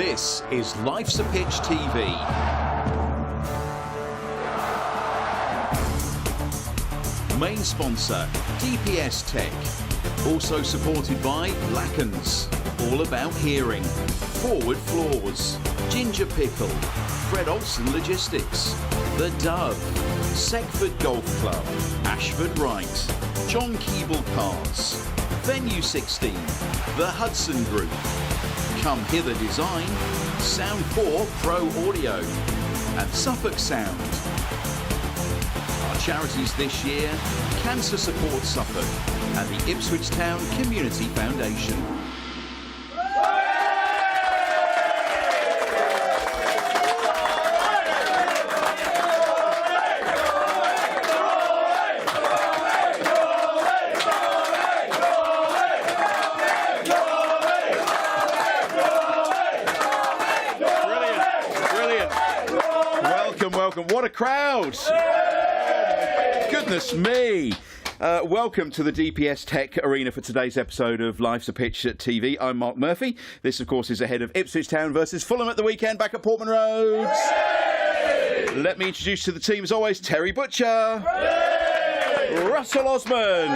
This is Life's a Pitch TV. Main sponsor, DPS Tech. Also supported by Lackens, all about hearing. Forward Floors, Ginger Pickle, Fred Olsen Logistics, The Dove, Seckford Golf Club, Ashford Wright, John Keeble Cars, Venue 16, The Hudson Group, Come Hither Design, Sound 4 Pro Audio, and Suffolk Sound. Our charities this year, Cancer Support Suffolk and the Ipswich Town Community Foundation. Welcome. What a crowd. Oh, goodness me. Welcome to the DPS Tech Arena for today's episode of Life's a Pitch TV. I'm Mark Murphy. This, of course, is ahead of Ipswich Town versus Fulham at the weekend back at Portman Road. Let me introduce to the team, as always, Terry Butcher, Russell Osman,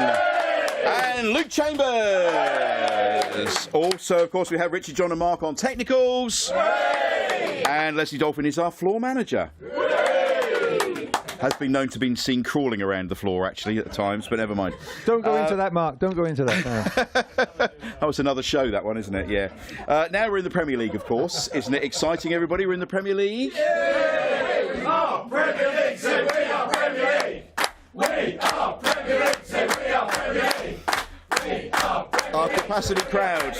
and Luke Chambers. Also, of course, we have Richard, John and Mark on technicals. And Leslie Dolphin is our floor manager. Has been known to be seen crawling around the floor, actually, at times, but never mind. Don't go into that, Mark. Don't go into that. No. That was another show, that one, isn't it? Yeah. Now we're in the Premier League, of course. Isn't it exciting, everybody? We're in the Premier League. We are Premier League, say we are Premier League. We are Premier League, say we are Premier League. We are Premier League. Our capacity crowd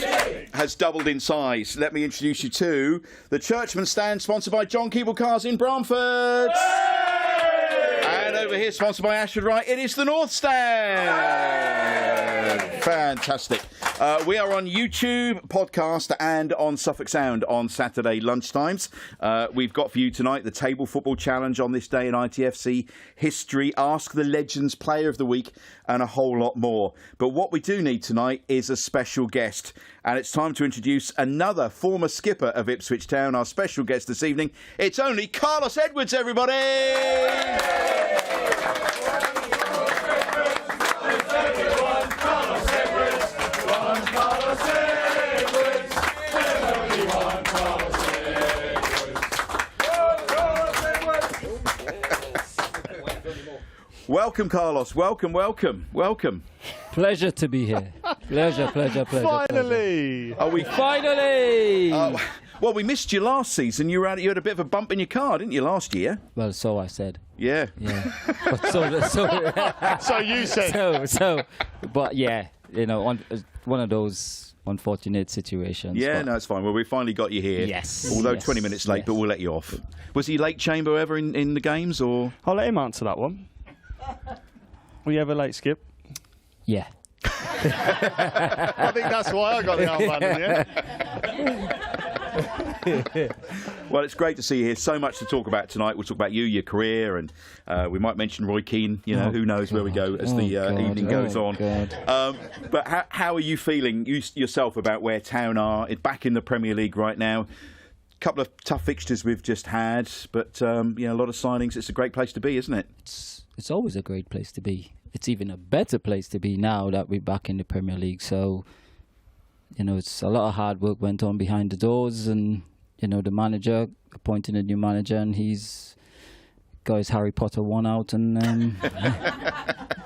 has doubled in size. Let me introduce you to the Churchman Stand, sponsored by John Keeble Cars in Bramford. And over here, sponsored by Ashford Wright, it is the North Stand. Fantastic. We are on YouTube, podcast, and on Suffolk Sound on Saturday lunchtimes. We've got for you tonight the Table Football Challenge on this day in ITFC history, Ask the Legends Player of the Week, and a whole lot more. But what we do need tonight is a special guest. And it's time to introduce another former skipper of Ipswich Town, our special guest this evening. It's only Carlos Edwards, everybody! Welcome, Carlos. Welcome. Pleasure to be here. Pleasure. Finally! Are we Finally! Well, we missed you last season. You had a bit of a bump in your car, didn't you, last year? Well, so I said. Yeah. But So you said. But yeah, one of those unfortunate situations. Yeah, but no, it's fine. Well, we finally got you here. Yes. Although yes, 20 minutes late, yes. but we'll let you off. Was he late, Chamber, ever in the games, or? I'll let him answer that one. Were you ever late, Skip? Yeah. I think that's why I got the armband in the end. Well, it's great to see you here. So much to talk about tonight. We'll talk about you, your career, and we might mention Roy Keane. Who knows where we go as the evening goes on. But how are you feeling yourself about where Town are back in the Premier League right now? A couple of tough fixtures we've just had, but a lot of signings. It's a great place to be, isn't it? It's always a great place to be. It's even a better place to be now that we're back in the Premier League. So, it's a lot of hard work went on behind the doors, and the manager appointing a new manager, and he's got his Harry Potter one out, and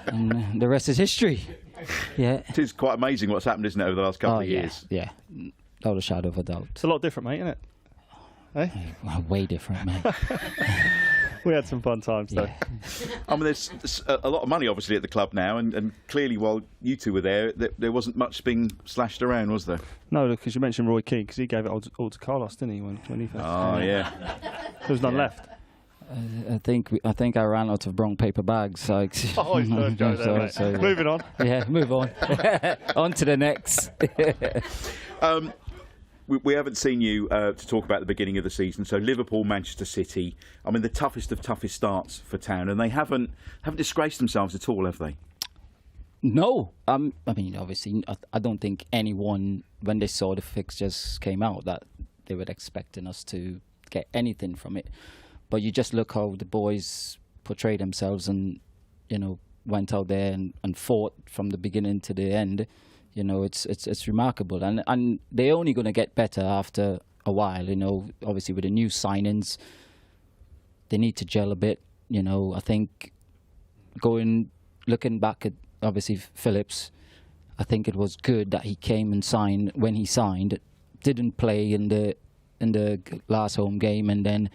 and the rest is history. Yeah, it is quite amazing what's happened, isn't it, over the last couple of years? Yeah, without a shadow of a doubt. It's a lot different, mate, isn't it? Eh? Way different, mate. We had some fun times, though. Yeah. I mean, there's a lot of money, obviously, at the club now, and clearly, while you two were there wasn't much being slashed around, was there? No, because you mentioned Roy Keane, because he gave it all to Carlos, didn't he, when he first Oh, yeah. There was none left. I think I ran out of brown paper bags. Oh, don't go there, mate. so, Moving on. Yeah, move on. On to the next. We haven't seen you to talk about the beginning of the season. So Liverpool, Manchester City. I mean, the toughest of toughest starts for Town, and they haven't disgraced themselves at all, have they? No. I mean, obviously, I don't think anyone, when they saw the fixtures came out, that they were expecting us to get anything from it. But you just look how the boys portrayed themselves and, went out there and fought from the beginning to the end. It's remarkable. And they're only going to get better after a while, obviously with the new signings. They need to gel a bit, I think looking back at, obviously, Phillips, I think it was good that he came and signed when he signed, didn't play in the last home game and then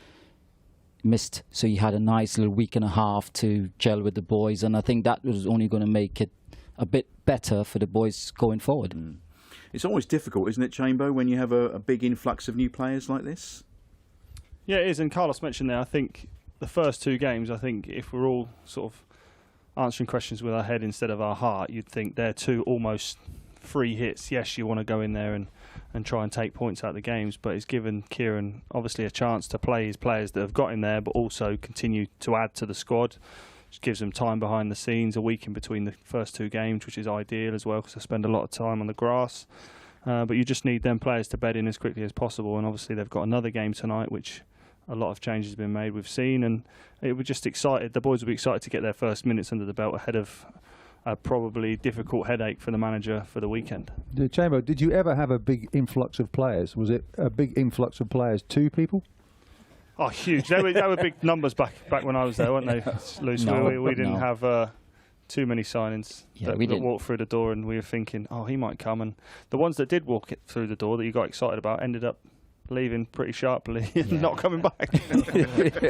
missed. So he had a nice little week and a half to gel with the boys, and I think that was only going to make it a bit better for the boys going forward. It's always difficult, isn't it, Chamber, when you have a big influx of new players like this? Yeah, it is. And Carlos mentioned there, I think the first 2 games, I think if we're all sort of answering questions with our head instead of our heart, you'd think they're 2 almost free hits. Yes, you want to go in there and try and take points out of the games, but it's given Kieran obviously a chance to play his players that have got him there, but also continue to add to the squad. Just gives them time behind the scenes, a week in between the first 2 games, which is ideal as well because I spend a lot of time on the grass. But you just need them players to bed in as quickly as possible, and obviously they've got another game tonight, which a lot of changes have been made, we've seen, and we're just excited. The boys will be excited to get their first minutes under the belt ahead of a probably difficult headache for the manager for the weekend. Chamber, did you ever have a big influx of players? Was it a big influx of players, 2 people? Oh, huge. They were big numbers back when I was there, weren't they, Luce? We didn't have too many signings that walked through the door, and we were thinking, oh, he might come. And the ones that did walk through the door that you got excited about ended up leaving pretty sharply and not coming back.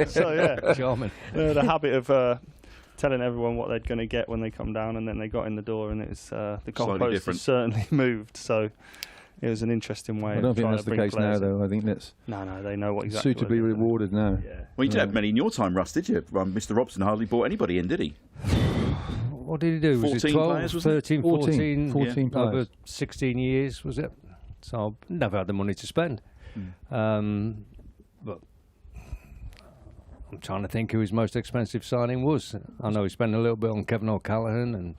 So, yeah. Charming. The habit of telling everyone what they're going to get when they come down, and then they got in the door, and it's the goalpost has certainly moved. So it was an interesting way. I don't think that's the case now, though. I think that's no, they know what exactly. Suitably rewarded now. Yeah. Well, you didn't have many in your time, Russ, did you? Mr. Robson hardly brought anybody in, did he? What did he do? 14 was it 12, players, wasn't it? 13, 14, 14 over players. 16 years, was it? So I've never had the money to spend. But I'm trying to think who his most expensive signing was. I know he spent a little bit on Kevin O'Callaghan and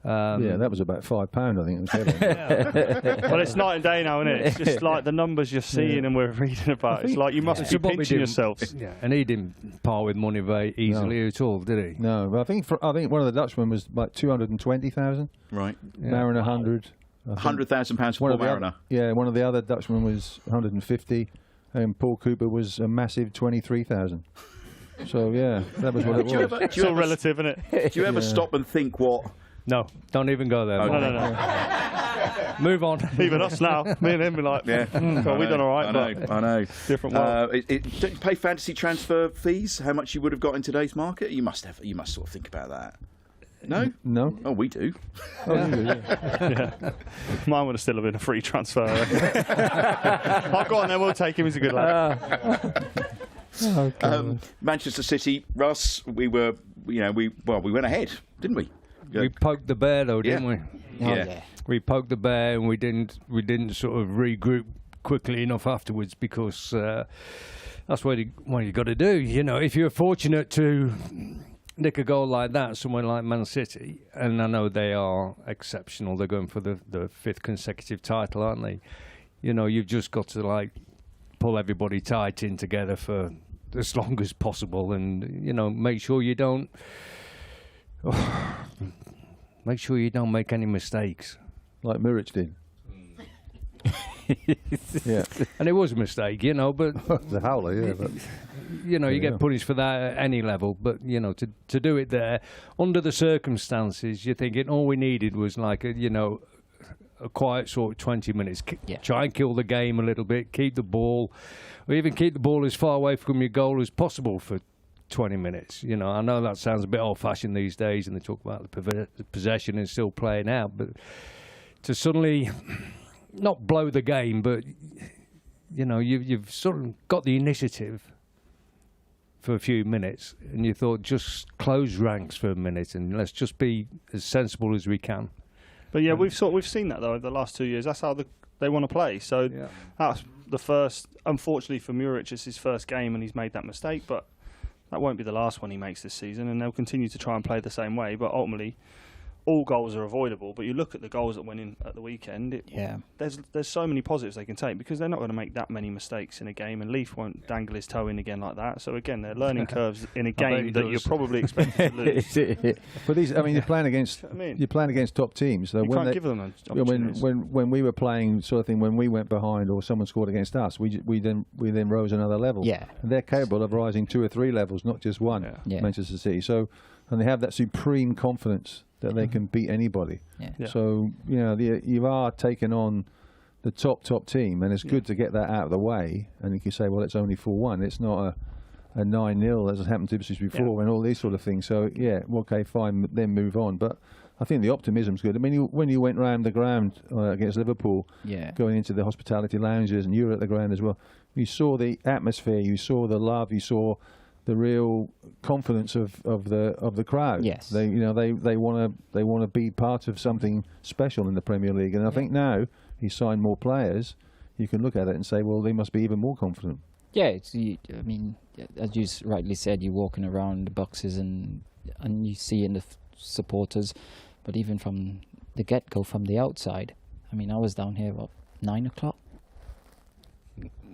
yeah, that was about £5, I think. It was Well, it's night and day now, isn't it? It's just like the numbers you're seeing and we're reading about. It's like you must be pinching yourselves. Yeah, and he didn't part with money very easily at all, did he? No, but I think one of the Dutchmen was like 220,000. Right. Yeah. Mariner 100. £100,000 for Mariner. Yeah, one of the other Dutchmen was 150, and Paul Cooper was a massive 23,000. So yeah, that was what it was. It's all relative, isn't it? Do you ever stop and think what? No, don't even go there. Oh, no. Move on. Even us now, me and him be like, Yeah, well, we've done all right. I know. Different world. Don't you pay fantasy transfer fees? How much you would have got in today's market? You must have. You must sort of think about that. No? No. Oh, we do. Oh, you do, yeah. Yeah. Mine would have still have been a free transfer. I'll go on then, we'll take him, he's a good lad. Okay. Manchester City, Russ, we went ahead, didn't we? We poked the bear though, didn't we? Yeah. We poked the bear and we didn't sort of regroup quickly enough afterwards because that's what you got to do. You know, if you're fortunate to nick a goal like that, somewhere like Man City, and I know they are exceptional, they're going for the 5th consecutive title, aren't they? You know, you've just got to like pull everybody tight in together for as long as possible, and you know, make sure you don't make any mistakes. Like Muric did. Yeah. And it was a mistake, you know, but The howler, yeah. But you know, you get punished for that at any level, but you know, to do it there under the circumstances, you're thinking all we needed was like a quiet sort of 20 minutes. Try and kill the game a little bit, keep the ball, or even keep the ball as far away from your goal as possible for 20 minutes. You know, I know that sounds a bit old-fashioned these days, and they talk about the possession and still playing out, but to suddenly not blow the game, but you know, you've sort of got the initiative for a few minutes, and you thought, just close ranks for a minute and let's just be as sensible as we can. But yeah, we've seen that though over the last 2 years. That's how they want to play. So that's the first. Unfortunately for Muric, it's his first game and he's made that mistake. But that won't be the last one he makes this season, and they'll continue to try and play the same way. But ultimately, all goals are avoidable, but you look at the goals that went in at the weekend. There's so many positives they can take, because they're not going to make that many mistakes in a game, and Leaf won't dangle his toe in again like that. So again, they're learning curves in a game that you're probably expected to lose. But these, I mean, you're playing against top teams. So you can't give them opportunities. When we were playing sort of thing, when we went behind or someone scored against us, we then rose another level. Yeah, and they're capable of rising 2 or 3 levels, not just one. Yeah. Manchester City. So, and they have that supreme confidence that they can beat anybody. Yeah. So, you know, you are taking on the top team, and it's good to get that out of the way. And you can say, well, it's only 4-1. It's not a 9-0 as has happened to Ipswich before, and all these sort of things. So, yeah, okay, fine, then move on. But I think the optimism's good. I mean, when you went round the ground against Liverpool, going into the hospitality lounges, and you were at the ground as well, you saw the atmosphere, you saw the love, you saw the real confidence of the crowd. Yes, they want to be part of something special in the Premier League, and I think now you sign more players, you can look at it and say, well, they must be even more confident. Yeah, I mean, as you rightly said, you're walking around the boxes and you see in the supporters, but even from the get-go, from the outside. I mean, I was down here at 9 o'clock.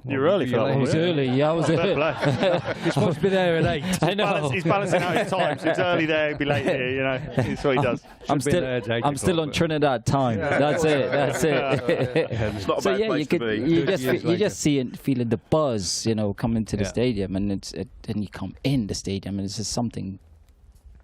You're early for that one. I was early. Yeah, I was early. You're supposed to be there at 8. I know. He's balancing out his time. So he's early there, he'll be late here. You know, that's what he does. I'm still on Trinidad time. That's it. It's not a So bad yeah, place to be. you just feeling the buzz, you know, coming to the stadium, and and you come in the stadium, and it's just something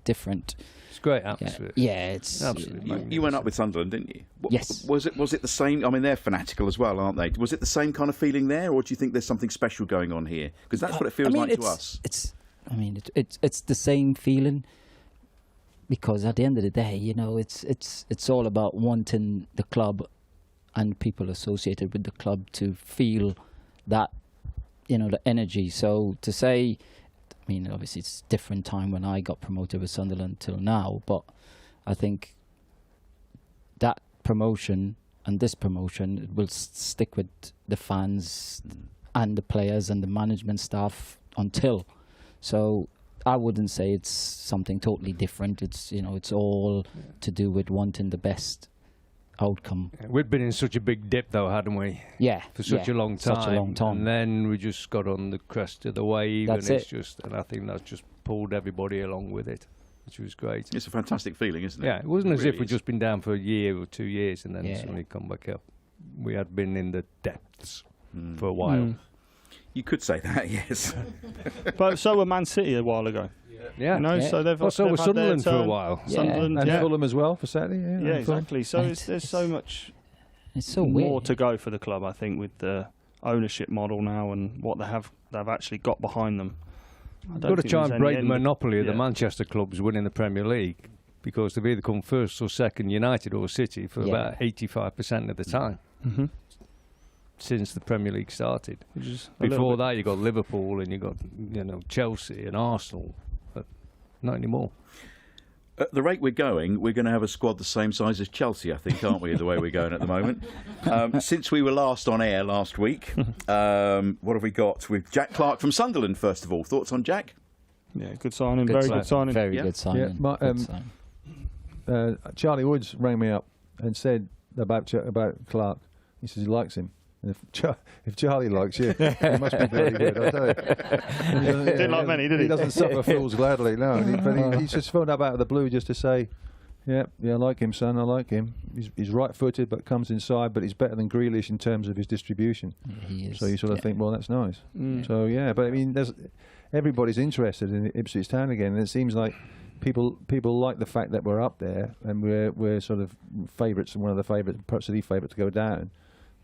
different. It's great atmosphere. Yeah, it's absolutely. You went up with Sunderland, didn't you? Yes. Was it the same? I mean, they're fanatical as well, aren't they? Was it the same kind of feeling there, or do you think there's something special going on here? Because that's what it feels like to us. It's the same feeling, because at the end of the day, you know, it's all about wanting the club and people associated with the club to feel that, you know, the energy. So to say, I mean, obviously it's a different time when I got promoted with Sunderland till now, but I think that promotion and this promotion will stick with the fans and the players and the management staff until. So I wouldn't say it's something totally different. It's, you know, it's all to do with wanting the best outcome. We'd been in such a big dip, though, hadn't we? Yeah. For such a long time. Such a long time. And then we just got on the crest of the wave. That's and it's it. just, and I think that's just pulled everybody along with it, which was great. It's a fantastic feeling, isn't it? Yeah, it wasn't as really if we'd just been down for a year or 2 years and then Yeah. suddenly come back up. We had been in the depths for a while. You could say that, yes. But so were Man City a while ago. Yeah. You know, Yeah. so they've Also, they've with had their Sunderland for a turn. while. Yeah. Sunderland, And yeah. Fulham as well for Saturday. Yeah, and Fulham. exactly. So And there's so much It's so more weird. to go for the club, I think, with the ownership model now and what they've actually got behind them. You've got to try and break the monopoly of the yeah. Manchester clubs winning the Premier League, because they've either come first or second, United or City, for about 85% of the time since the Premier League started. Before that, you got Liverpool and you got, you know, Chelsea and Arsenal, but not anymore. At the rate we're going to have a squad the same size as Chelsea, I think, aren't we, the way we're going at the moment? Since we were last on air last week, what have we got? With Jack Clark from Sunderland, first of all. Thoughts on Jack? Yeah, good signing, very good signing. Very good signing. Yeah, Good signing. Charlie Woods rang me up and said about Clark. He says he likes him. And if Charlie likes you, he must be very good, I'll tell you. Didn't like many, did he? He doesn't suffer fools gladly, no. But he's just phoned up out of the blue just to say, yeah, I like him, son, I like him. He's right-footed but comes inside, but he's better than Grealish in terms of his distribution. Yeah, he is. So you sort of think, well, that's nice. So, yeah, but I mean, everybody's interested in Ipswich Town again, and it seems like people like the fact that we're up there and we're sort of favourites, one of the favourites, perhaps the favourite to go down.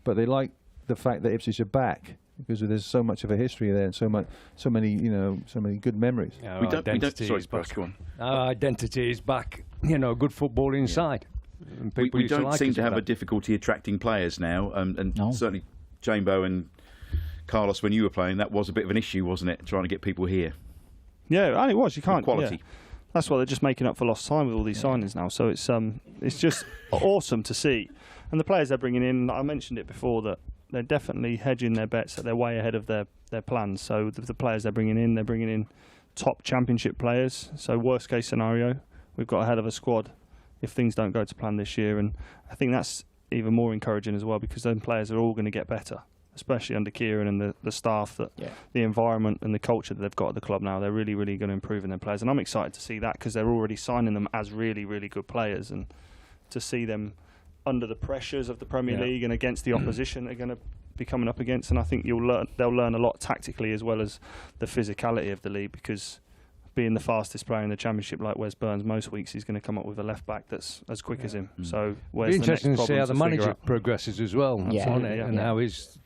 But they like the fact that Ipswich are back, because there's so much of a history there and so many good memories. Yeah, We don't, sorry, is back. go on. Our identity is back. You know, good football inside. And people We used to don't like seem us to for have a that. difficulty attracting players now, and No. certainly Chambo and Carlos, when you were playing, that was a bit of an issue, wasn't it, trying to get people here? Yeah, and it was. You can't Quality. yeah. That's why they're just making up for lost time with all these signings now. So it's just awesome to see, and the players they're bringing in. I mentioned it before that they're definitely hedging their bets, that they're way ahead of their plans. So the players they're bringing in top championship players. So worst case scenario, we've got a hell of a squad if things don't go to plan this year. And I think that's even more encouraging as well, because then players are all going to get better, especially under Kieran and the staff, that the environment and the culture that they've got at the club now. They're really, really going to improve in their players. And I'm excited to see that, because they're already signing them as really, really good players. And to see them under the pressures of the Premier League and against the opposition they're going to be coming up against. And I think they'll learn a lot tactically as well as the physicality of the league, because being the fastest player in the Championship like Wes Burns, most weeks he's going to come up with a left back that's as quick as him. So where's It'll be interesting to see how the manager progresses as well, and how his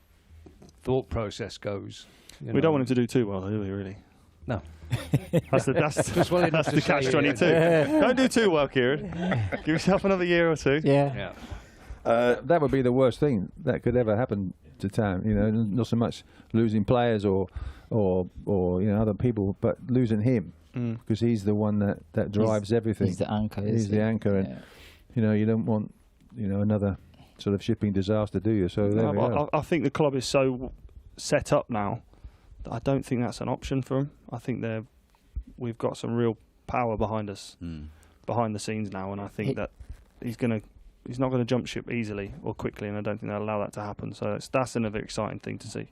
thought process goes. We don't want him to do too well, do we, really? No. That's the catch-22. Don't do too well, Kieran. Give yourself another year or two. That would be the worst thing that could ever happen to Town. You know, not so much losing players or you know, other people, but losing him, because he's the one that drives everything. He's the anchor. He's the anchor, and you know, you don't want, you know, another sort of shipping disaster, do you? So there we go. I think the club is so set up now that I don't think that's an option for him. I think we've got some real power behind us, behind the scenes now, and I think that he's not going to jump ship easily or quickly, and I don't think they'll allow that to happen. So that's another exciting thing to see.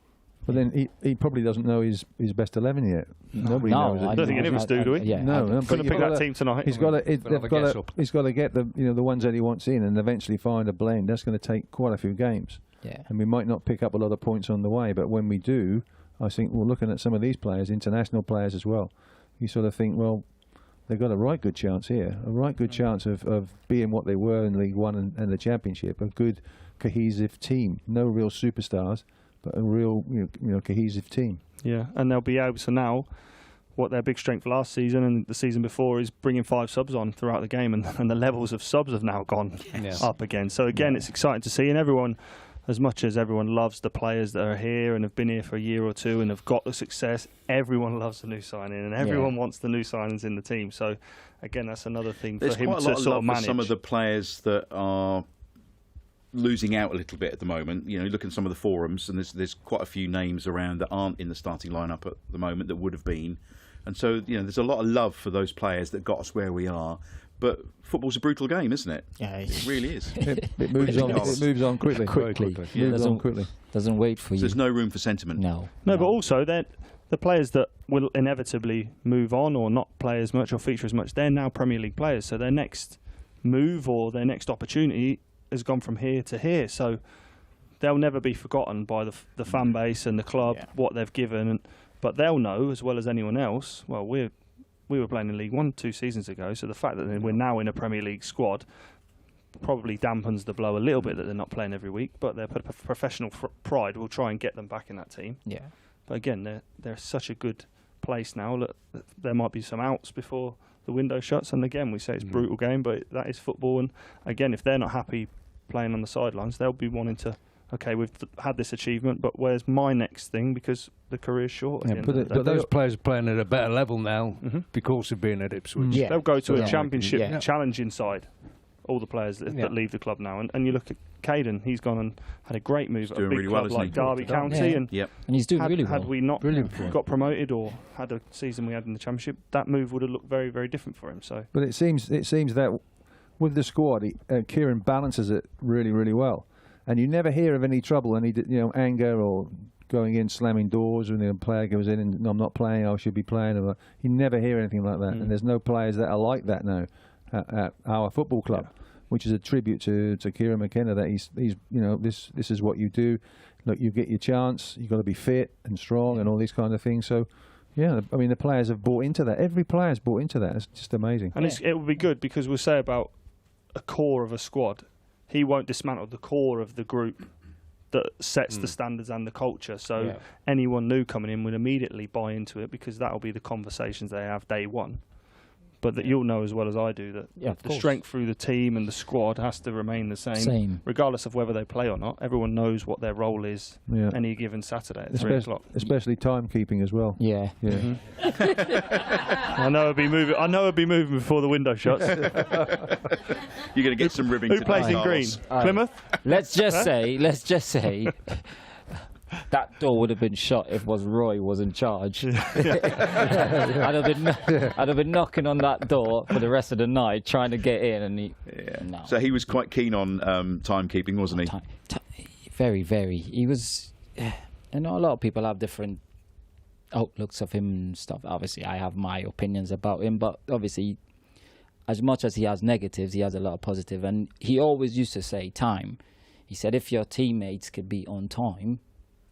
But then he probably doesn't know his best 11 yet. Nobody knows. I don't think any of us do we? No. Going to pick that team tonight. He's got to get the ones that he wants in, and eventually find a blend. That's going to take quite a few games. Yeah. And we might not pick up a lot of points on the way, but when we do, I think we're looking at some of these players, international players as well. You sort of think, well, they've got a right good chance here, a right good chance of being what they were in League One and the Championship, a good cohesive team. No real superstars, but a real cohesive team. Yeah, and they'll be able to now, what their big strength last season and the season before is bringing 5 subs on throughout the game, and the levels of subs have now gone up again. So again, it's exciting to see, and everyone, as much as everyone loves the players that are here and have been here for a year or two and have got the success, everyone loves the new signing, and everyone wants the new signings in the team. So again, that's another thing for him to sort of manage. For some of the players that are losing out a little bit at the moment. You know, look at some of the forums, and there's quite a few names around that aren't in the starting lineup at the moment that would have been. And so, you know, there's a lot of love for those players that got us where we are. But football's a brutal game, isn't it? Yeah, it really is. It moves on. It moves on quickly. Moves on quickly. Doesn't wait for you. There's no room for sentiment. No. But also the players that will inevitably move on or not play as much or feature as much, they're now Premier League players. So their next move or their next opportunity has gone from here to here. So they'll never be forgotten by the fan base and the club, what they've given. But they'll know as well as anyone else, well, we were playing in League One 2 seasons ago, so the fact that we're now in a Premier League squad probably dampens the blow a little bit that they're not playing every week, but their professional pride will try and get them back in that team. Yeah. But again, they're such a good place now that there might be some outs before the window shuts, and again, we say it's a brutal game, but that is football, and again, if they're not happy playing on the sidelines, they'll be wanting to, okay, we've had this achievement, but where's my next thing, because the career's short. But those players are playing at a better level now because of being at Ipswich. They'll go to a Championship challenging side, all the players that leave the club now. And you look at Caden, he's gone and had a great move at a big club like Derby County. And he's doing really well. Had we not got promoted or had a season we had in the Championship, that move would have looked very, very different for him. So, but it seems that with the squad, Kieran balances it really, really well. And you never hear of any trouble, any anger or going in, slamming doors when the player goes in and, no, I'm not playing, I should be playing. You never hear anything like that. And there's no players that are like that now at our football club, which is a tribute to Kieran McKenna, that he's this is what you do. Look, you get your chance, you've got to be fit and strong and all these kind of things. So, yeah, I mean, the players have bought into that. Every player's bought into that. It's just amazing. And it would be good, because we'll say about a core of a squad, he won't dismantle the core of the group that sets the standards and the culture. So anyone new coming in would immediately buy into it, because that'll be the conversations they have day one. But that you'll know as well as I do that the strength through the team and the squad has to remain the same, regardless of whether they play or not. Everyone knows what their role is any given Saturday at 3 o'clock. Especially timekeeping as well. Yeah. I know it'd be moving before the window shuts. You're going to get some ribbing. Who plays in green? Plymouth. Let's just say that door would have been shut if Roy was in charge. I'd have been knocking on that door for the rest of the night, trying to get in, and no. So he was quite keen on timekeeping, wasn't he? Very, very. He was. A lot of people have different outlooks of him and stuff. Obviously, I have my opinions about him, but obviously, as much as he has negatives, he has a lot of positive. And he always used to say time. He said, if your teammates could be on time,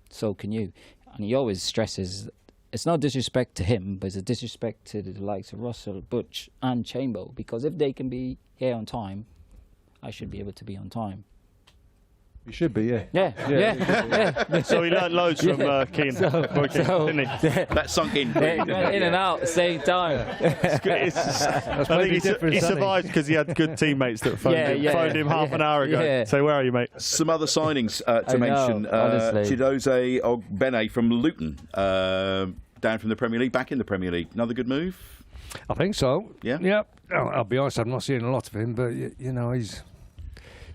so can you. And he always stresses, it's not disrespect to him, but it's a disrespect to the likes of Russell, Butch and Chamber, because if they can be here on time, I should be able to be on time. You should be, yeah. Yeah. So he learned loads from Keane, didn't he? That sunk in. He went in and out at the same time. I think he survived because he had good teammates that phoned him half an hour ago. Yeah. Say, where are you, mate? Some other signings to mention. Chidozie Ogbene from Luton, down from the Premier League, back in the Premier League. Another good move? I think so. Yeah? Yep. I'll be honest, I've not seen a lot of him, but, he's...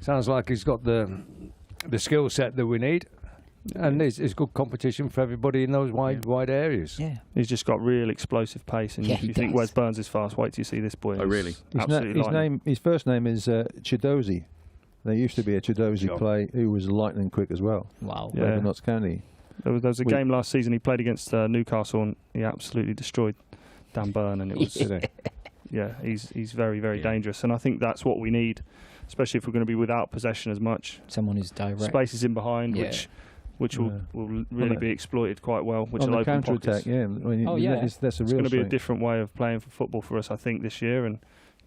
Sounds like he's got the skill set that we need, and it's good competition for everybody in those wide areas. Yeah, he's just got real explosive pace, and if you think Wes Burns is fast, wait till you see this boy. Oh, really? His first name is Chidozie. There used to be a Chidozie play who was lightning quick as well. Wow. Yeah. Over Notts County. There was a game last season he played against Newcastle, and he absolutely destroyed Dan Burn, and it was he's very, very dangerous, and I think that's what we need. Especially if we're going to be without possession as much. Someone who's direct. Spaces in behind, which will really be exploited quite well. Which will open pockets. That's a real It's going to be a different way of playing for football for us, I think, this year. And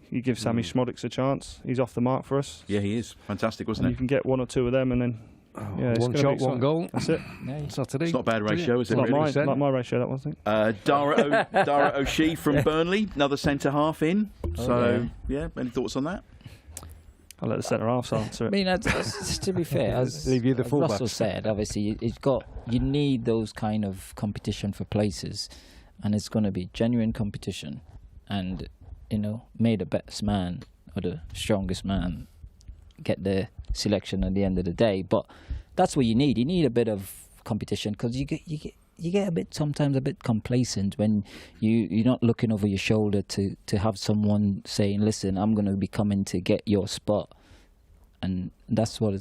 you give Sammy Schmodix a chance. He's off the mark for us. Yeah, he is. Fantastic, wasn't it? You can get one or two of them, and then one shot, one goal. That's it. Saturday. It's not a bad ratio, is it? Not my ratio, that wasn't it. Dara O'Shea from Burnley, another centre half in. So, any thoughts on that? I'll let the centre halves answer it. I mean, to be fair, as Russell said, obviously you need those kind of competition for places, and it's going to be genuine competition, and may the best man or the strongest man get the selection at the end of the day. But that's what you need. You need a bit of competition, because you get sometimes a bit complacent when you're not looking over your shoulder to have someone saying, listen, I'm going to be coming to get your spot, and that's what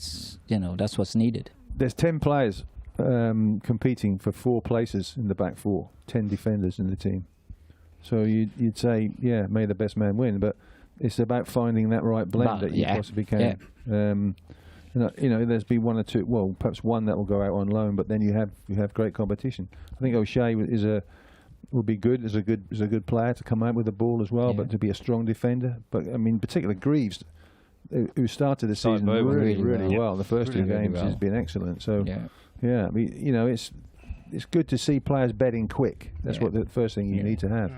that's what's needed. There's 10 players competing for 4 places in the back 4, 10 defenders in the team. So you'd say, may the best man win, but it's about finding that right blend that you possibly can. There's been one or two, well, perhaps one that will go out on loan, but then you have great competition. I think O'Shea will be good as a good player to come out with the ball as well, but to be a strong defender. But I mean, particularly Greaves, who started the season really well. The first 2 games has been excellent. So I mean, it's good to see players betting quick. That's what the first thing you need to have.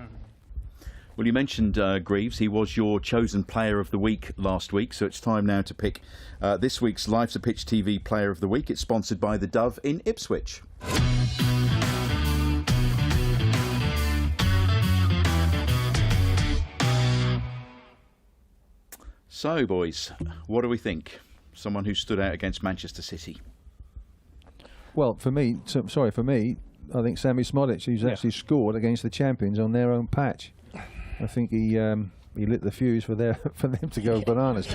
Well, you mentioned Greaves. He was your chosen player of the week last week, so it's time now to pick this week's Live to Pitch TV Player of the Week. It's sponsored by the Dove in Ipswich. So, boys, what do we think? Someone who stood out against Manchester City. Well, for me, I think Sammy Schmodix, who's actually scored against the champions on their own patch. I think he lit the fuse for them to go bananas.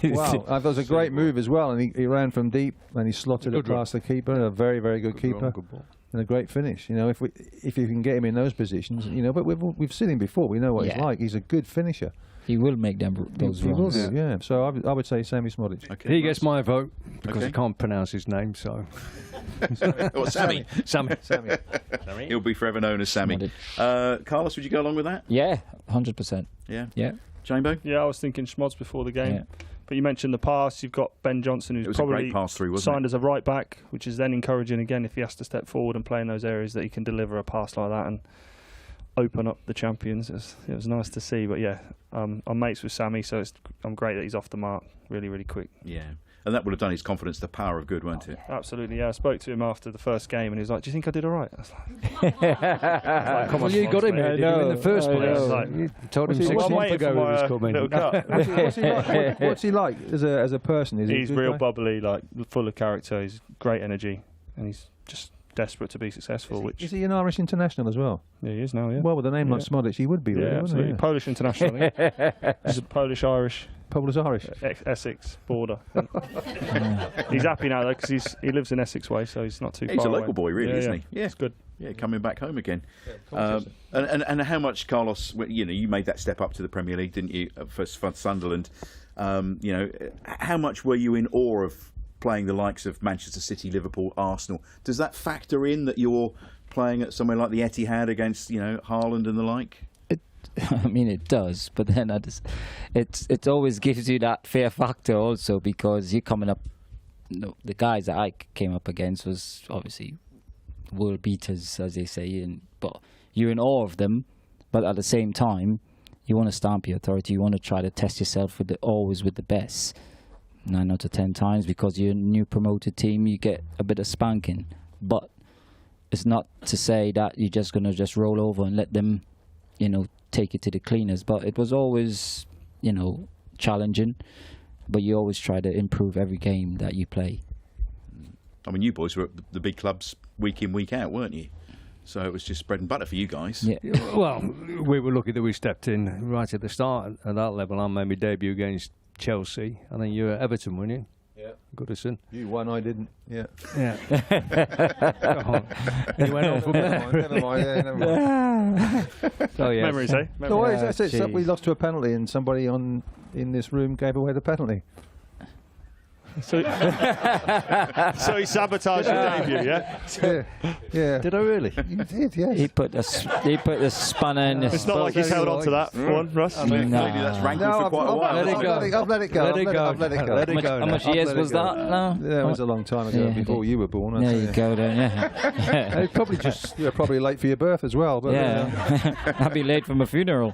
Wow, that was a great move as well, and he ran from deep and he slotted it past the keeper. A very, very good keeper, and a great finish. If you can get him in those positions, but we've seen him before. We know what he's like. He's a good finisher. He will make those runs. He will do, So I would say Sammy Schmodix. Okay, he gets my vote because I can't pronounce his name. So, Sammy. Sammy. He'll be forever known as Sammy. Carlos, would you go along with that? Yeah, 100%. Yeah. Chambo? Yeah, I was thinking Schmods before the game. Yeah. But you mentioned the pass. You've got Ben Johnson, who's probably signed as a right back, which is then encouraging again if he has to step forward and play in those areas that he can deliver a pass like that and open up the champions. It was nice to see. But I'm mates with Sammy, so I'm great that he's off the mark really, really quick. Yeah. and that would have done his confidence the power of good, won't it? Absolutely, yeah. I spoke to him after the first game, and he was like, "Do you think I did all right?" I was like, "Come on, You got him mate." here, didn't you, in the first place? Like, You told him Well, 6 I'm months waiting ago for he my was coming. little cut. What's he like? What's he like as a person? Is he a He's good real guy? bubbly, like full of character. He's great energy, and he's just desperate to be successful. Is he an Irish international as well? Yeah, he is now. Yeah. Well, with a name like Smodic, he would be. Yeah, really, wouldn't absolutely. he? Polish international. I think. He's a Polish-Irish. Polish Irish. Essex border. He's happy now though because he lives in Essex way, so he's not too far. He's a away. local boy, really, isn't he? Yeah, it's good. Yeah, coming back home again. And how much, Carlos? You made that step up to the Premier League, didn't you? For Sunderland. How much were you in awe of playing the likes of Manchester City, Liverpool, Arsenal? Does that factor in that you're playing at somewhere like the Etihad against Haaland and the like? I mean, it does, but then it always gives you that fear factor also, because you're coming up. The guys that I came up against was obviously world beaters, as they say, but you're in awe of them. But at the same time, you want to stamp your authority. You want to try to test yourself always with the best. 9 out of 10 times, because you're a new promoted team, you get a bit of spanking. But it's not to say that you're just going to just roll over and let them, take it to the cleaners. But it was always, challenging. But you always try to improve every game that you play. I mean, you boys were at the big clubs week in, week out, weren't you? So it was just bread and butter for you guys. Yeah. Well, we were lucky that we stepped in right at the start at that level. I made my debut against Chelsea. I think you were at Everton, weren't you? Yeah. Goodison. You won, I didn't. Yeah. Yeah. You went on from there. Never mind. Yeah, never mind. Oh, yeah. Memories, eh? No, Memories. that's it. So we lost to a penalty, and somebody in this room gave away the penalty. So he sabotaged your debut, yeah? Yeah. Did I really? You did, yes. He put the spanner in the... It's not like he's held on to that one, Russ. Clearly that's rankled for quite a while. Let it go. I've let it go. Let it go. I've let it go. Let it go. How much now. years was that now? Yeah, it was a long time ago, Yeah, before you were born. There you go then, yeah. It's probably you're probably late for your birth as well. But Yeah. I'll be late for my funeral.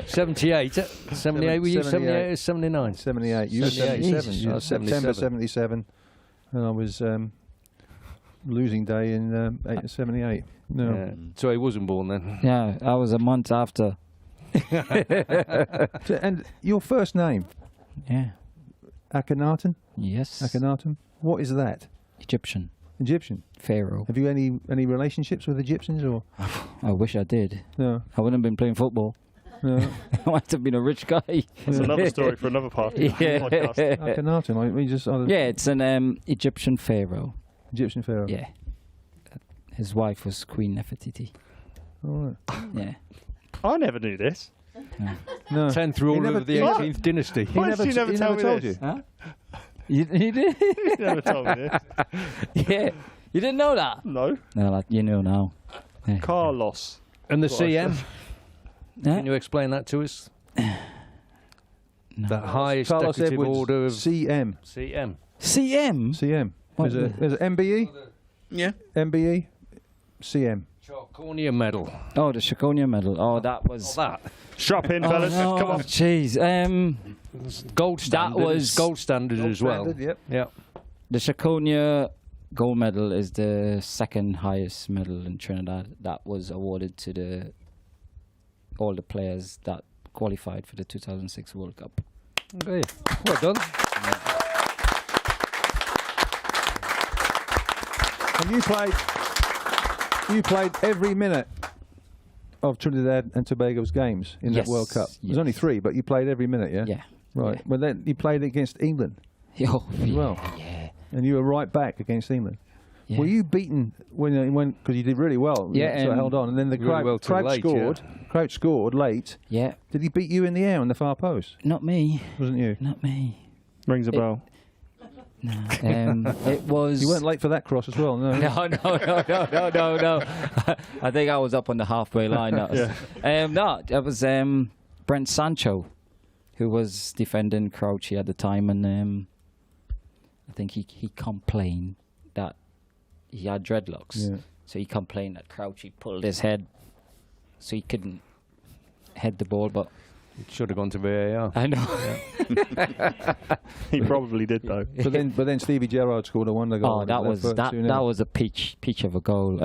78. 78 were you? 78 or 79? 78. You were 78. 77. I was September 77. 77. And I was losing day in 78. No. Yeah. So he wasn't born then. Yeah, I was a month after. And your first name, Yeah. Akhenaten? Yes. Akhenaten? What is that? Egyptian. Egyptian. Pharaoh. Have you any relationships with Egyptians or I wish I did. no? I wouldn't have been playing football. No. I might have been a rich guy. That's another story for another part of the podcast. Akhenaten. Yeah, it's an Egyptian pharaoh. Egyptian pharaoh. Yeah. His wife was Queen Nefertiti. All right. Yeah. I never knew this. No. 10th ruler of the 18th dynasty. Why did you never tell me told this? you. Huh? You did? You never told me this. Yeah. You didn't know that? No. No, you know now. Yeah. Carlos. And the That's what I CM. Huh? Can you explain that to us? No. That highest Carlos decorative Edwards, order of CM. CM. CM? CM. What There's an MBE. Yeah. MBE. CM. Chalcornia medal. Oh, the Shakonia medal. Oh, that was... That. Strap in, Oh, fellas. no. Come on. Jeez. Gold standard. was- gold standard as well. Standard, yep. Yeah. The Shakonia gold medal is the second highest medal in Trinidad. That was awarded to all the players that qualified for the 2006 World Cup. Okay. Well done. And you played every minute of Trinidad and Tobago's games in that Yes, World Cup. There's yes. only 3, but you played every minute, yeah? Yeah. Right. Yeah. Well, then you played against England Oh, as well. Yeah. And you were right back against England. Yeah. Were you beaten when because you did really well? Yeah, so held on, and then the Really well till Crouch late, scored. Crouch scored late. Yeah. Did he beat you in the air on the far post? Not me. Wasn't you? Not me. Rings a bell. No. It was... You weren't late for that cross as well, no? No. I think I was up on the halfway line. That was, no, it was Brent Sancho, who was defending Crouchy at the time, and I think he complained that he had dreadlocks. Yeah. So he complained that Crouchy pulled his head, so he couldn't head the ball. But Should have gone to VAR. I know. He probably did though. But then Stevie Gerrard scored a wonder goal. Oh, that was a peach of a goal.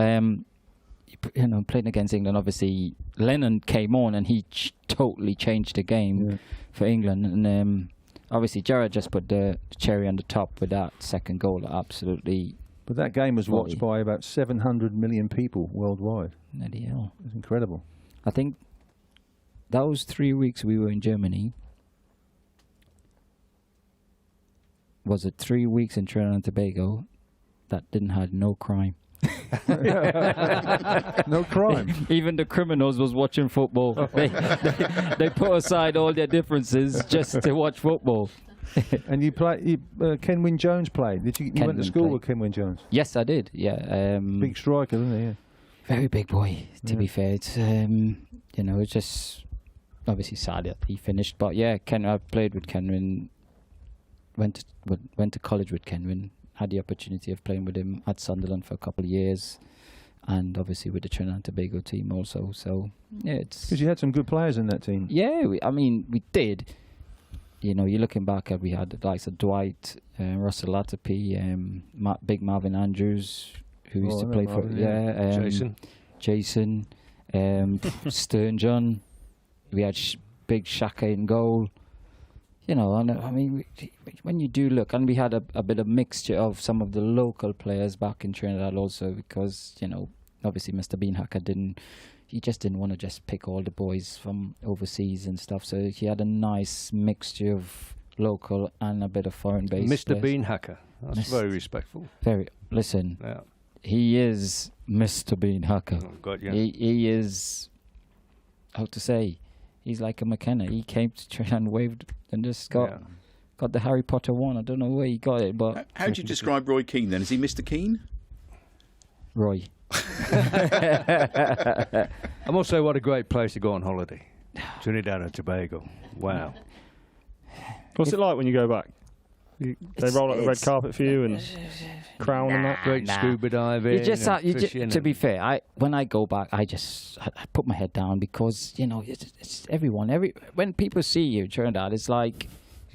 You know, playing against England, obviously Lennon came on and he totally changed the game for England. And obviously Gerrard just put the cherry on the top with that second goal. Absolutely. But that game was watched by about 700 million people worldwide. Bloody hell. It's incredible. I think those 3 weeks we were in Germany. Was it 3 weeks in Trinidad and Tobago that didn't have no crime? No crime. Even the criminals was watching football. They put aside all their differences just to watch football. And you play. Ken Wynne-Jones played. Did you went to school with Ken Wynne-Jones? Yes, I did. Yeah. Big striker, isn't he? Yeah. Very big boy. To be fair, it's you know, it's just obviously sad that he finished. But yeah, I played with Kenwyn. Went to college with Kenwyn. Had the opportunity of playing with him at Sunderland for a couple of years, and obviously with the Trinidad and Tobago team also. So yeah, it's because you had some good players in that team. Yeah, we did. You know, you're looking back at we had the likes of Dwight, Russell Latapy, Big Marvin Andrews, who used to play for Jason, Stern John. We had Big Shaka in goal. You know, and I mean, when you do look, and we had a bit of mixture of some of the local players back in Trinidad also, because, you know, obviously Mr. Beanhacker he just didn't want to just pick all the boys from overseas and stuff, so he had a nice mixture of local and a bit of foreign-based Mr. Beanhacker, that's very respectful. Listen, he is Mr. Beanhacker. Oh, God, yeah. He is, how to say, he's like a McKenna. He came to Trinidad and waved and just got the Harry Potter one. I don't know where he got it, but... How do you describe Roy Keane then? Is he Mr. Keane? Roy. I must say, what a great place to go on holiday. Trinidad and Tobago. Wow. What's it like when you go back? They roll out the red carpet for you and crown and that? Great scuba diving. To be fair, when I go back, I put my head down because, you know, it's everyone. When people see you, Trinidad, it's like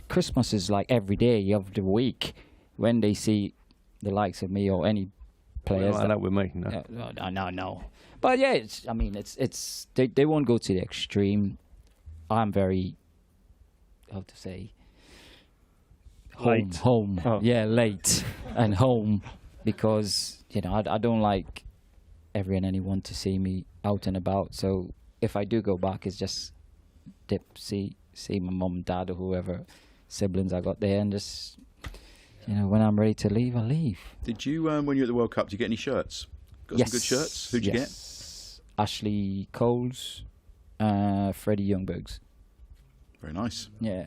Christmas is like every day of the week when they see the likes of me or any players. Well, that we're making no. But yeah, they won't go to the extreme. I'm very, how to say, home. Oh. Yeah, late and home, because, you know, I don't like anyone to see me out and about. So if I do go back, it's just see my mum and dad or whoever siblings I got there, and just, you know, when I'm ready to leave, I leave. Did you, when you were at the World Cup, did you get any shirts? Got some good shirts? Who'd you get? Ashley Coles, Freddie Youngbergs. Very nice. Yeah.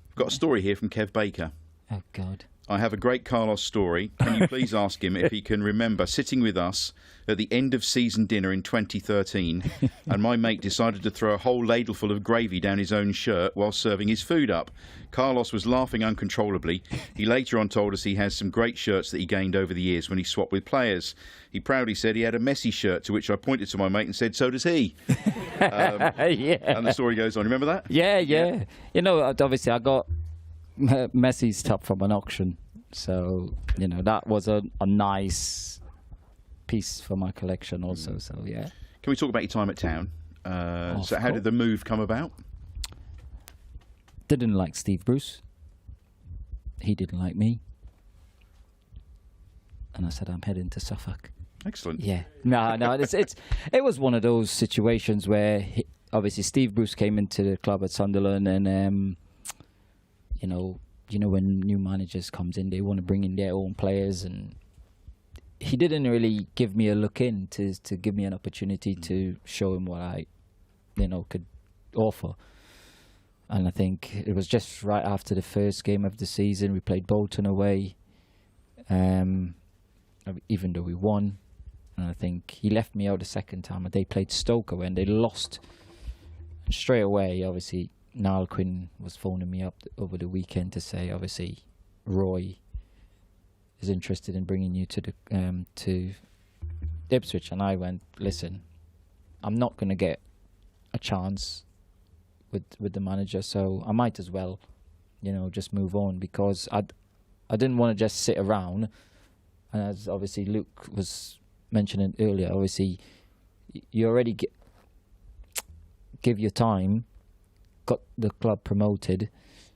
I've got a story here from Kev Baker. Oh, God. I have a great Carlos story. Can you please ask him if he can remember sitting with us at the end of season dinner in 2013 and my mate decided to throw a whole ladleful of gravy down his own shirt while serving his food up. Carlos was laughing uncontrollably. He later on told us he has some great shirts that he gained over the years when he swapped with players. He proudly said he had a Messi shirt, to which I pointed to my mate and said, so does he. And the story goes on. Remember that? Yeah. You know, obviously I got Messi's top from an auction, so, you know, that was a nice piece for my collection also. So yeah. Can we talk about your time at Town? So how did the move come about? Didn't like Steve Bruce. He didn't like me, and I said I'm heading to Suffolk. Excellent. Yeah. No. It was one of those situations where obviously Steve Bruce came into the club at Sunderland, and you know when new managers comes in, they want to bring in their own players, and he didn't really give me a look in to give me an opportunity to show him what I, could offer. And I think it was just right after the first game of the season, we played Bolton away, even though we won. And I think he left me out the second time, and they played Stoke away and they lost. And straight away, obviously, Niall Quinn was phoning me up over the weekend to say, obviously, Roy is interested in bringing you to Ipswich. And I went, listen, I'm not going to get a chance with the manager, so I might as well, just move on, because I didn't want to just sit around. And as obviously Luke was mentioning earlier, obviously you already give your time, got the club promoted,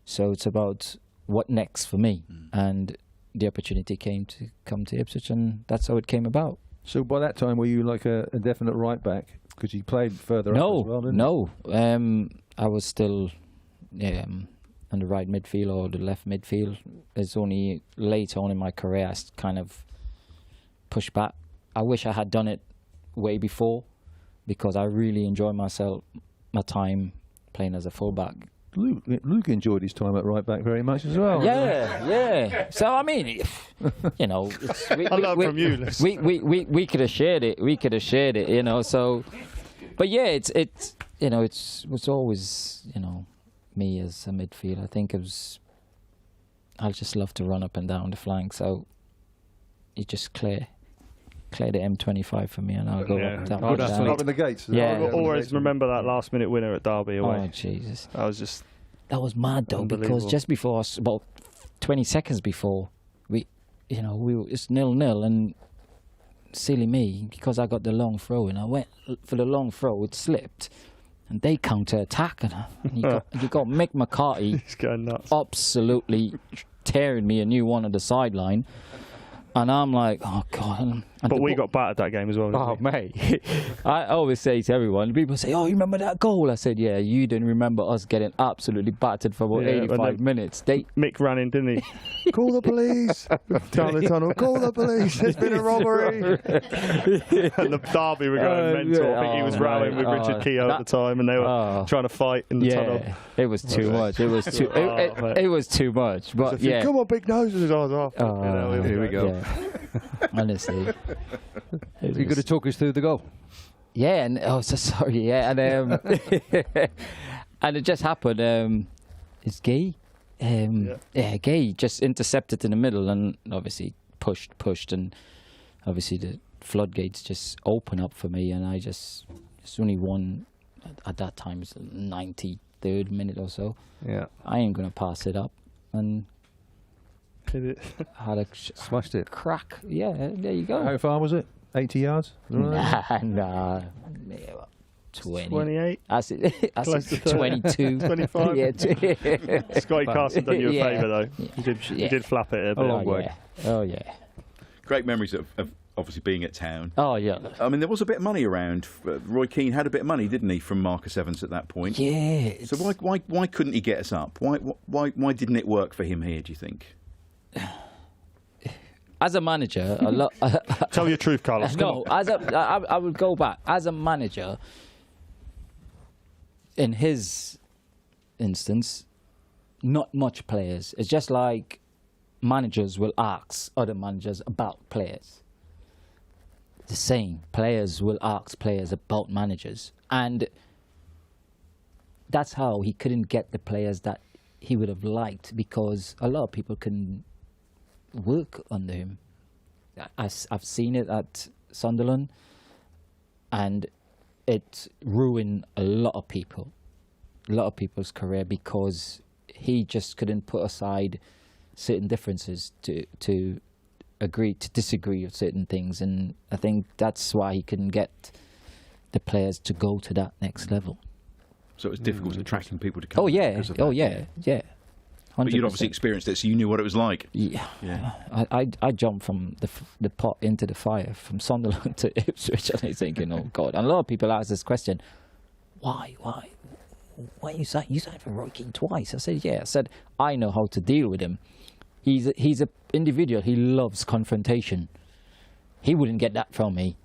so it's about what next for me. And the opportunity came to come to Ipswich, and that's how it came about. So by that time, were you like a definite right back? Because you played further up as well, didn't you? No. I was still on the right midfield or the left midfield. It's only later on in my career I kind of pushed back. I wish I had done it way before, because I really enjoy my time playing as a fullback. Luke enjoyed his time at right back very much as well. Yeah. So I mean, I learned from you. We could have shared it. So, but yeah, it was always me as a midfield. I think I just love to run up and down the flank. So you just clear the M25 for me, and I'll go up down. Up in the gates. Yeah. I always remember that last-minute winner at Derby away. Oh Jesus! That was mad though, because just before us, about 20 seconds before, it's 0-0, and silly me, because I got the long throw, and I went for the long throw, it slipped, and they counter-attack, and you got Mick McCarthy He's going nuts. absolutely tearing me a new one at the sideline. And I'm like, oh, God. But we got battered that game as well. Oh, mate. I always say to everyone, people say, oh, you remember that goal? I said, yeah, you didn't remember us getting absolutely battered for about 85 minutes. Mick ran in, didn't he? Call the police. Down the tunnel. Call the police. There's been a robbery. And the Derby were going mental. I think he was rallying with Richard Keogh at the time, and they were trying to fight in the tunnel. It was too much. It was too. It was too much. But yeah. Come on, big noses. Here we go. Yeah. Honestly. You're going to talk us through the goal? Yeah, and sorry, yeah, and and it just happened. It's Gay, Gay just intercepted in the middle, and obviously pushed, and obviously the floodgates just open up for me, and it's only one at that time. It's 93rd minute or so. Yeah, I ain't gonna pass it up, and had a smashed it. Crack. Yeah, there you go. How far was it? 80 yards? Nah. 20. 28. That's it. That's 22. 25. Yeah. Scotty Carson done you a favour though. Yeah. He did flap it a bit. long way. Oh yeah. Great memories of obviously being at town. Oh yeah. I mean, there was a bit of money around. Roy Keane had a bit of money, didn't he, from Marcus Evans at that point? Yeah. So why couldn't he get us up? Why didn't it work for him here, do you think? As a manager, Tell your truth, Carlos. No, I would go back. As a manager, in his instance, not much players. It's just like managers will ask other managers about players. The same. Players will ask players about managers. And that's how he couldn't get the players that he would have liked, because a lot of people can work under him. I've seen it at Sunderland, and it ruined a lot of people's career, because he just couldn't put aside certain differences to disagree with certain things, and I think that's why he couldn't get the players to go to that next level. So it was difficult attracting people to come. Oh yeah, yeah. 100%. But you'd obviously experienced it, so you knew what it was like. Yeah. I jumped from the pot into the fire from Sunderland to Ipswich, and I'm thinking, oh God. And a lot of people ask this question, why you signed for Roy Keane twice? I said, yeah. I said, I know how to deal with him. He's an individual. He loves confrontation. He wouldn't get that from me.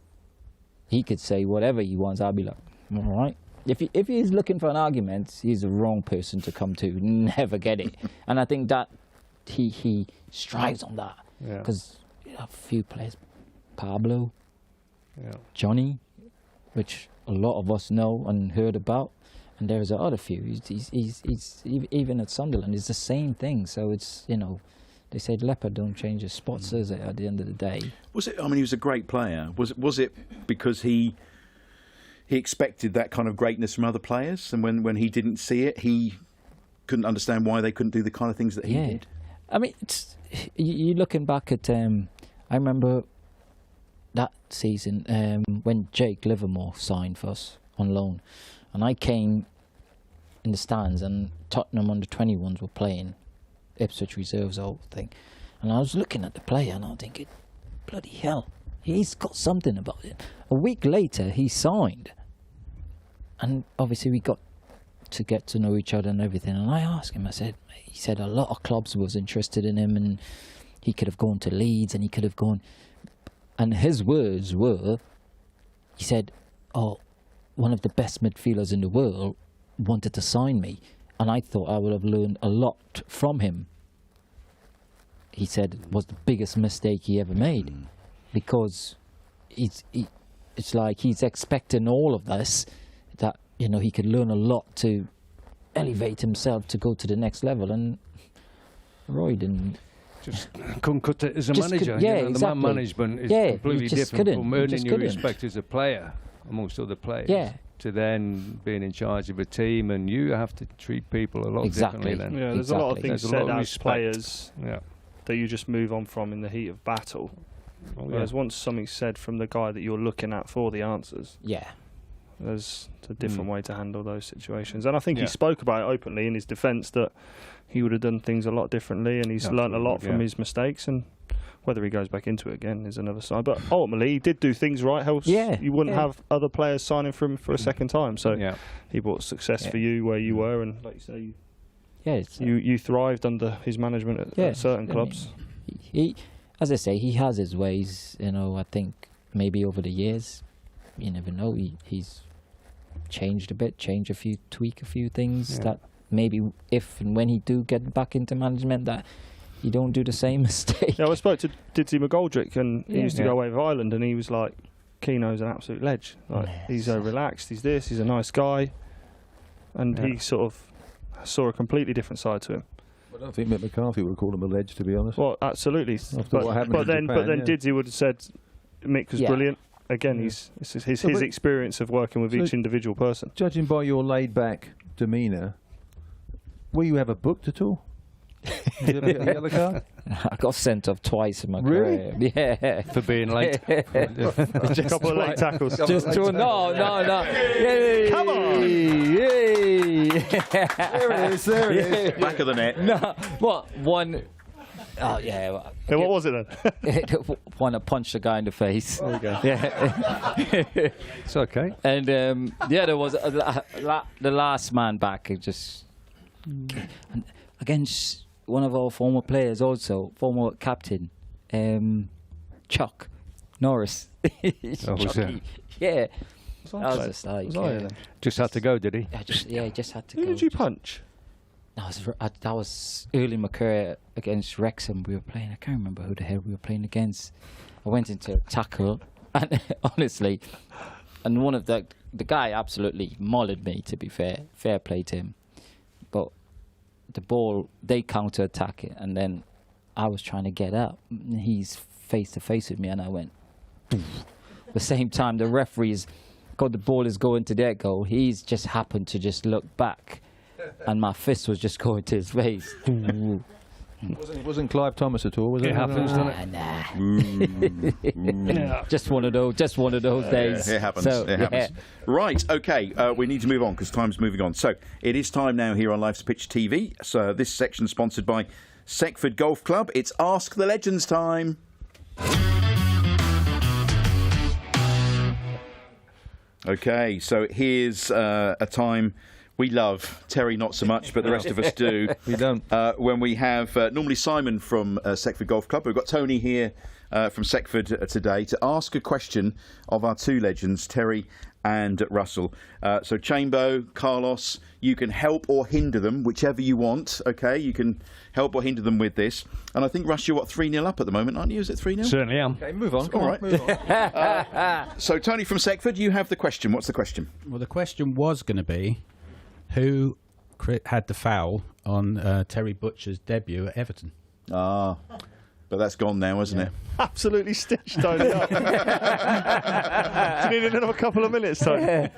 He could say whatever he wants. I'll be like, all right. If he's looking for an argument, he's the wrong person to come to. Never get it. And I think that he strives on that. Because a few players, Pablo, Johnny, which a lot of us know and heard about, and there's other few. He's even at Sunderland, it's the same thing. So it's, they said leopard don't change his spots, does it, at the end of the day? Was it? I mean, he was a great player. Was it because he he expected that kind of greatness from other players, and when he didn't see it, he couldn't understand why they couldn't do the kind of things that he did. I mean, you looking back at, I remember that season when Jake Livermore signed for us on loan, and I came in the stands and Tottenham under 21s were playing Ipswich reserves, the whole thing, and I was looking at the player and I was thinking, bloody hell, he's got something about it. A week later he signed, and obviously we got to get to know each other and everything, and I asked him, he said a lot of clubs was interested in him, and he could have gone to Leeds and he could have gone, and his words were, he said, one of the best midfielders in the world wanted to sign me, and I thought I would have learned a lot from him. He said it was the biggest mistake he ever made, because it's like he's expecting all of this, that he could learn a lot to elevate himself to go to the next level, and Roy didn't. Just couldn't cut it as a manager. Exactly. The man management is completely different from earning your respect as a player amongst other players. Yeah. To then being in charge of a team, and you have to treat people a lot differently then. Yeah, there's a lot of things said as players that you just move on from in the heat of battle. Whereas once something's said from the guy that you're looking at for the answers, there's a different way to handle those situations. And I think he spoke about it openly in his defence, that he would have done things a lot differently, and he's learnt a lot from his mistakes, and whether he goes back into it again is another side. But ultimately, he did do things right, else you wouldn't have other players signing for him for a second time. So he brought success for you where you were, and like you say, you thrived under his management at certain clubs. He, as I say, he has his ways. I think maybe over the years, you never know. He's changed a bit, tweak a few things that maybe if and when he do get back into management, that you don't do the same mistake. I spoke to Didsy McGoldrick, and he used to go away with Ireland, and he was like, Keano's an absolute ledge. Like, he's so relaxed, he's he's a nice guy, and he sort of saw a completely different side to him. I don't think Mick McCarthy would call him a ledge, to be honest. Well, absolutely. But then Didsy would have said Mick was brilliant. Again, it's his experience of working with each individual person. Judging by your laid-back demeanour, were you ever booked at all? Did you ever get a yellow card? I got sent off twice in my career. Yeah. For being late. Just a couple of late tackles. Just two. No. Yay. Come on. Yay. There it is. Back of the net. No. What? One. Oh, yeah. What was it then? One, I punched a guy in the face. There you go. Yeah. It's okay. And the other was the last man back. It just. Against one of our former players, also former captain, Chuck Norris. Yeah. Just had to go, did he? He just had to go. Who did you punch? That was early in my career against Wrexham. We were playing. I can't remember who the hell we were playing against. I went into a tackle, and honestly, and one of the guy absolutely mauled me. To be fair play to him, but the ball, they counter-attack it, and then I was trying to get up. He's face-to-face with me, and I went, poof. The same time, the referee's got the ball is going to their goal. He's just happened to just look back, and my fist was just going to his face. It wasn't Clive Thomas at all, was it? It happens, doesn't it? Nah. Just one of those days. It happens. It happens. Right, okay, we need to move on because time's moving on. So it is time now here on Life's Pitch TV. So this section is sponsored by Seckford Golf Club. It's Ask the Legends time. Okay, so here's a time we love. Terry not so much, but the rest of us do. We don't. When we have normally Simon from Seckford Golf Club. We've got Tony here from Seckford today to ask a question of our two legends, Terry and Russell. So Chambo, Carlos, you can help or hinder them, whichever you want, okay? You can help or hinder them with this. And I think, Russ, you're, 3-0 up at the moment, aren't you? Is it 3-0? Certainly am. Okay, move on. All right. Move on. So, Tony from Seckford, you have the question. What's the question? Well, the question was going to be, who had the foul on Terry Butcher's debut at Everton? but that's gone now, isn't it? Absolutely stitched Tony up. Do you need another couple of minutes, Tony?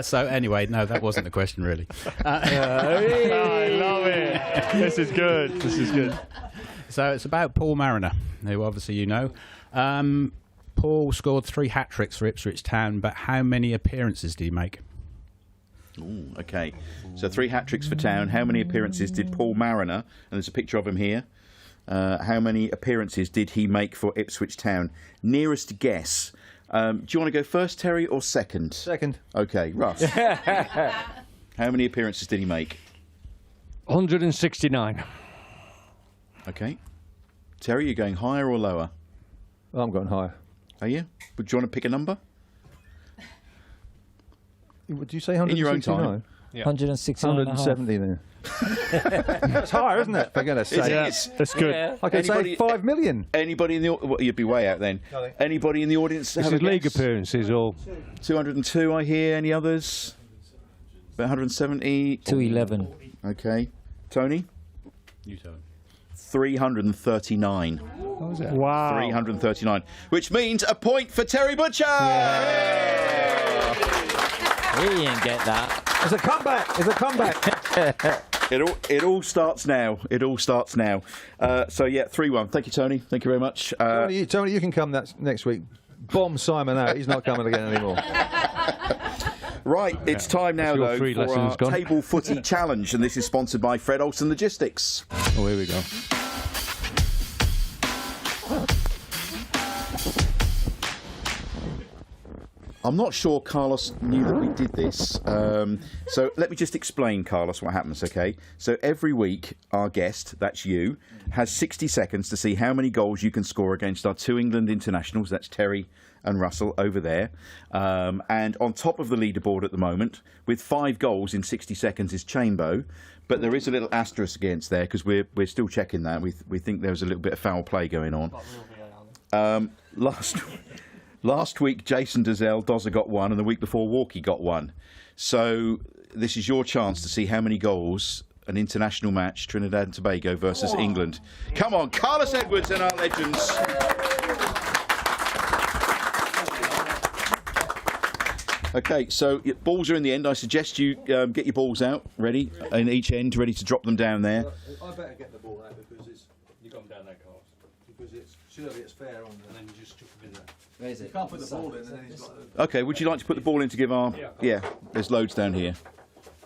So anyway, no, that wasn't the question really. I love it. This is good. This is good. So it's about Paul Mariner, who obviously you know. Paul scored 3 hat-tricks for Ipswich Town, but how many appearances did he make? Ooh, okay. So 3 hat-tricks for Town. How many appearances did Paul Mariner, and there's a picture of him here, how many appearances did he make for Ipswich Town? Nearest guess. Do you want to go first, Terry, or second? Second. Okay, Russ. How many appearances did he make? 169. Okay. Terry, you going higher or lower? I'm going higher. Are you? Would you want to pick a number? Would you say 169? In your own time. Yeah. 169 170 then. That's higher, isn't it? For goodness sake. That's good. Yeah. I could say 5 million. Anybody in the well, you'd be way out then. Anybody in the audience? This have is a league guess? appearances all. 202, I hear. Any others? About 170. 211. Okay. Tony? You tell him. 339. What was it? Wow. 339. Which means a point for Terry Butcher! We didn't get that. It's a comeback. It's a comeback. It all starts now. It all starts now. So, yeah, 3-1. Thank you, Tony. Thank you very much. Tony, you can come next week. Bomb Simon out. He's not coming again anymore. Right, it's time now, Your though, 3 for lessons our gone. Table Footy Challenge, and this is sponsored by Fred Olsen Logistics. Oh, here we go. I'm not sure Carlos knew that we did this. So let me just explain, Carlos, what happens, okay? So every week, our guest, that's you, has 60 seconds to see how many goals you can score against our 2 England internationals. That's Terry and Russell over there. And on top of the leaderboard at the moment, with 5 goals in 60 seconds, is Chambo. But there is a little asterisk against there because we're still checking that. We think there was a little bit of foul play going on. Last week, Jason Dozza got 1, and the week before, Walkie got 1. So this is your chance to see how many goals an international match, Trinidad and Tobago versus England. Come on, Carlos Edwards and our legends. Okay, so your balls are in the end. I suggest you get your balls out, ready, in each end, ready to drop them down there. I better get the ball out because you got them down there, Carlos. Because surely it's fair on there. And then you just chuck them in there. Where is it? You can't put the ball in, and then he's got. Okay, would you like to put the ball in to give our... Yeah, there's loads down here.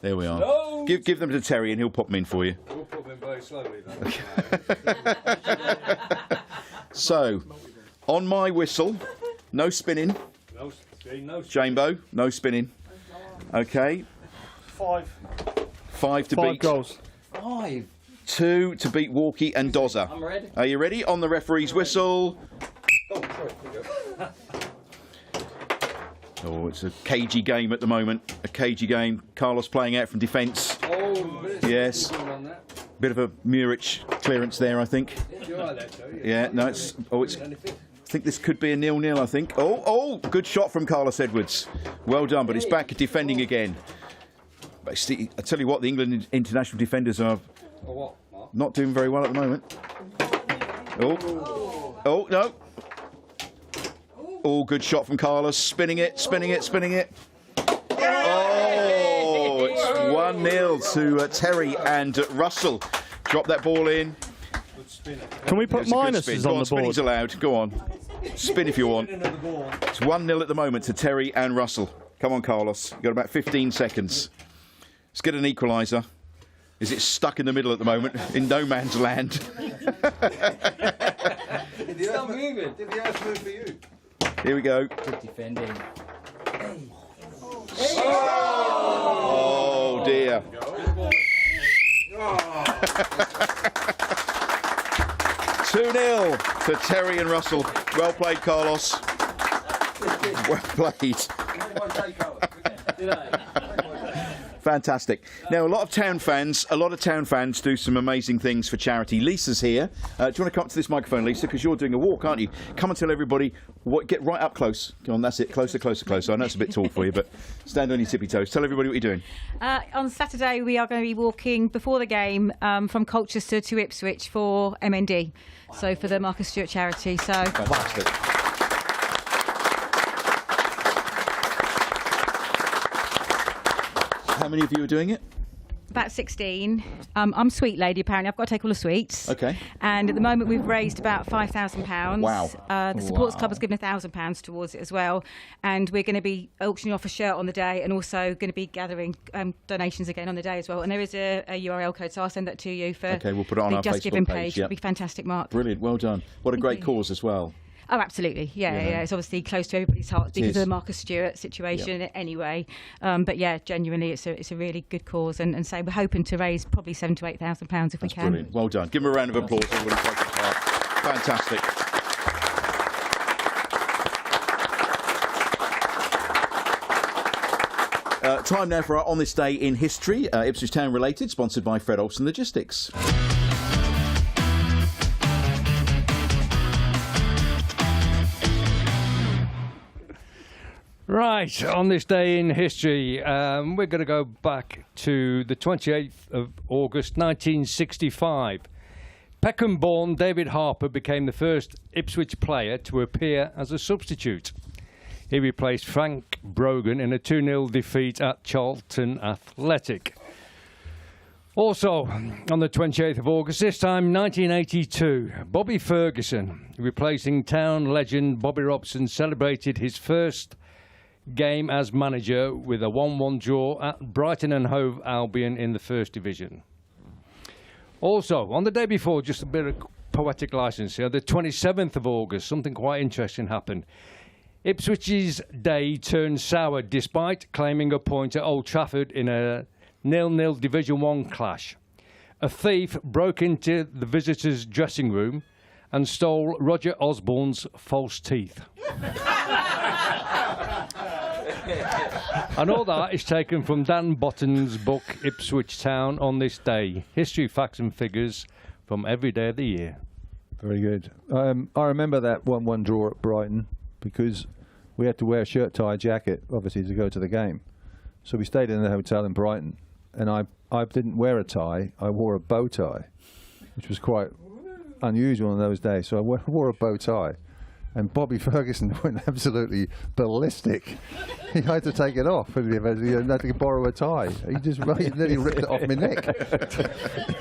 There we are. Give them to Terry and he'll pop them in for you. We'll put them in very slowly then. So, on my whistle, no spinning. No. Jambo, no spinning. Okay. 5. 5 to 5 beat. goals. 5. 2 to beat Walkie and Dozza. I'm ready. Are you ready? On the referee's whistle. Oh, it's a cagey game at the moment. A cagey game. Carlos playing out from defence. Yes. Bit of a Muric clearance there, I think. Yeah, no, it's. I think this could be a 0-0, I think. Oh, good shot from Carlos Edwards. Well done, but it's back defending again. But I tell you what, the England international defenders are not doing very well at the moment. Oh, no. Oh, good shot from Carlos. Spinning it. Oh, it's 1-0 to Terry and Russell. Drop that ball in. Can we put minuses on the board? Spinning's allowed. Go on. Spin if you want. It's 1-0 at the moment to Terry and Russell. Come on, Carlos. You've got about 15 seconds. Let's get an equaliser. Is it stuck in the middle at the moment, in no man's land? Stop moving. Did the earth move for you? Here we go. Good defending. Oh, dear. 2-0 to Terry and Russell. Well played, Carlos. Well played. Fantastic. Now, a lot of town fans do some amazing things for charity. Lisa's here. Do you want to come up to this microphone, Lisa? Because you're doing a walk, aren't you? Come and tell everybody. Get right up close. Come on, that's it. Closer, closer, closer. I know it's a bit tall for you, but stand on your tippy toes. Tell everybody what you're doing. On Saturday, we are going to be walking before the game from Colchester to Ipswich for MND. So for the Marcus Stewart charity. So fantastic. How many of you are doing it? About 16. I'm sweet lady, apparently. I've got to take all the sweets. Okay. And at the moment, we've raised about £5,000. Wow. The Supporters Club has given £1,000 towards it as well. And we're going to be auctioning off a shirt on the day and also going to be gathering donations again on the day as well. And there is a URL code, so I'll send that to you for okay, we'll put it on the our Just Facebook Giving page. It'll be fantastic, Mark. Brilliant. Well done. What a great cause as well. Oh, absolutely. Yeah. It's obviously close to everybody's hearts because of the Marcus Stewart situation anyway. But yeah, genuinely, it's a really good cause. And so we're hoping to raise probably £7,000 to £8,000 if we can. Brilliant. Well done. Give them a round of applause. Everybody take part. Fantastic. Time now for our On This Day in History, Ipswich Town related, sponsored by Fred Olsen Logistics. Right, on this day in history, we're going to go back to the 28th of August 1965. Peckham-born David Harper became the first Ipswich player to appear as a substitute. He replaced Frank Brogan in a 2-0 defeat at Charlton Athletic. Also, on the 28th of August, this time 1982, Bobby Ferguson, replacing town legend Bobby Robson, celebrated his first game as manager with a 1-1 draw at Brighton and Hove Albion in the First Division. Also, on the day before, just a bit of poetic license here, the 27th of August, something quite interesting happened. Ipswich's day turned sour despite claiming a point at Old Trafford in a 0-0 Division 1 clash. A thief broke into the visitors' dressing room and stole Roger Osborne's false teeth. And all that is taken from Dan Botton's book Ipswich Town on This Day. History, facts and figures from every day of the year. Very good. I remember that 1-1 draw at Brighton because we had to wear a shirt, tie, jacket, obviously, to go to the game. So we stayed in the hotel in Brighton, and I didn't wear a tie. I wore a bow tie, which was quite unusual in those days. So I wore a bow tie. And Bobby Ferguson went absolutely ballistic. He had to take it off. He had to borrow a tie. He nearly ripped it off my neck.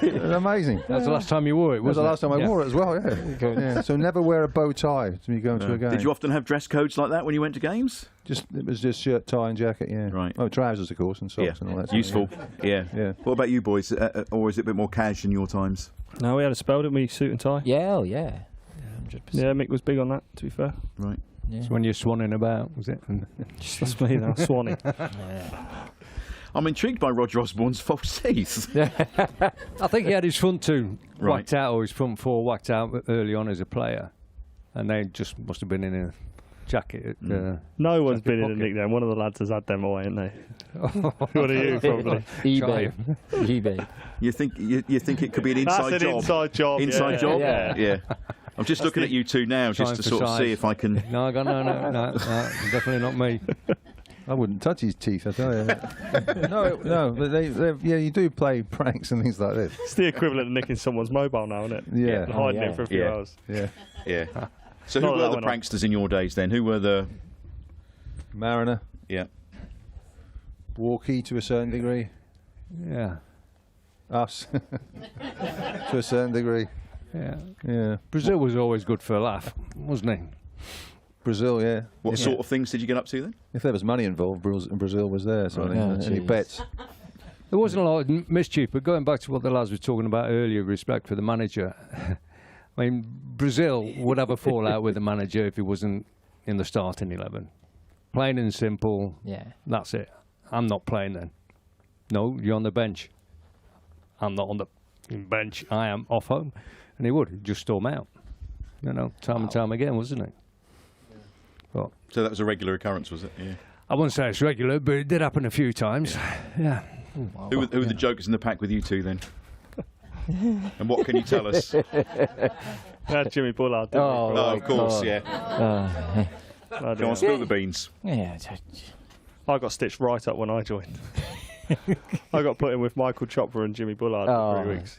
It was amazing. That's the last time you wore it, It was the last time I wore it as well, yeah. So never wear a bow tie when you go into a game. Did you often have dress codes like that when you went to games? It was just shirt, tie and jacket, yeah. Right. Oh, trousers, of course, and socks and all that. Useful, yeah. What about you boys? Or is it a bit more cash in your times? No, we had a spell, didn't we? Suit and tie. Yeah, oh yeah. 100%. Yeah, Mick was big on that, to be fair. Right. Yeah. It's when you're swanning about, was it? That's me now, swanning. I'm intrigued by Roger Osborne's false teeth. I think he had his front two Right. whacked out, or his front four whacked out early on as a player. And they just must have been in a jacket. No one's been in a pocket. nickname. One of the lads has had them away, haven't they? What are you, probably? eBay. You think it could be an inside That's an job? inside job. Inside yeah. job? Yeah. I'm just looking at you two now, just to sort of see if I can. No, definitely not me. I wouldn't touch his teeth, I tell you. no, but you do play pranks and things like this. It's the equivalent of nicking someone's mobile now, isn't it? Yeah. And hiding it for a few hours. Yeah. So who Not were that the one, pranksters in your days then? Who were the? Mariner, Yeah. Walkie to a certain degree, Yeah. us to a certain degree. Yeah. Brazil was always good for a laugh, wasn't he? Brazil, yeah. What sort of things did you get up to then? If there was money involved, Brazil was there. So any bets? There wasn't a lot of mischief, but going back to what the lads were talking about earlier, respect for the manager. I mean, Brazil would have a fallout with the manager if he wasn't in the starting 11. Plain and simple. Yeah. That's it. I'm not playing then. No, you're on the bench. I'm not on the bench. I am off home. And he would just storm out. Time and time again, wasn't it? But So that was a regular occurrence, was it? Yeah. I wouldn't say it's regular, but it did happen a few times. Yeah. Who are the jokers in the pack with you two then? And what can you tell us? Jimmy Bullard. Of course, yeah. Go on, spill the beans. Yeah. I got stitched right up when I joined. I got put in with Michael Chopra and Jimmy Bullard for 3 weeks.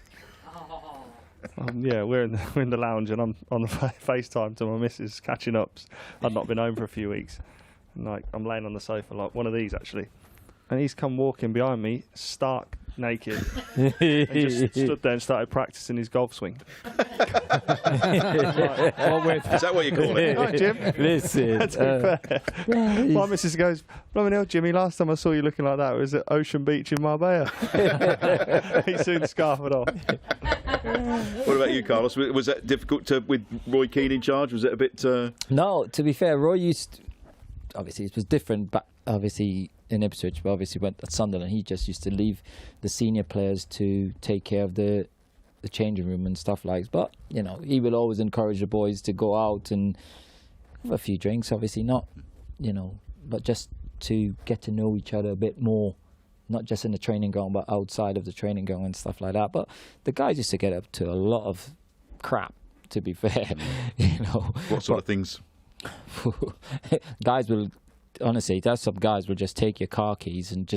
Yeah, we're in the lounge and I'm on the FaceTime to my missus catching up. I'd not been home for a few weeks. And, like, I'm laying on the sofa, like one of these actually, and he's come walking behind me, stark naked, and just stood there and started practicing his golf swing. Is that what you call it? Hi, Jim. Listen. My missus goes, "Blooming hell, Jimmy, last time I saw you looking like that was at Ocean Beach in Marbella." He soon scarfed it off. What about you, Carlos? Was that difficult with Roy Keane in charge? Was it a bit... No, to be fair, Roy obviously it was different, but obviously in Ipswich, but obviously went at Sunderland, he just used to leave the senior players to take care of the changing room and stuff like that. But, you know, he will always encourage the boys to go out and have a few drinks, obviously not, you know, but just to get to know each other a bit more, not just in the training ground, but outside of the training ground and stuff like that. But the guys used to get up to a lot of crap, to be fair, you know. What sort of things? Guys will, honestly, there's some guys will just take your car keys and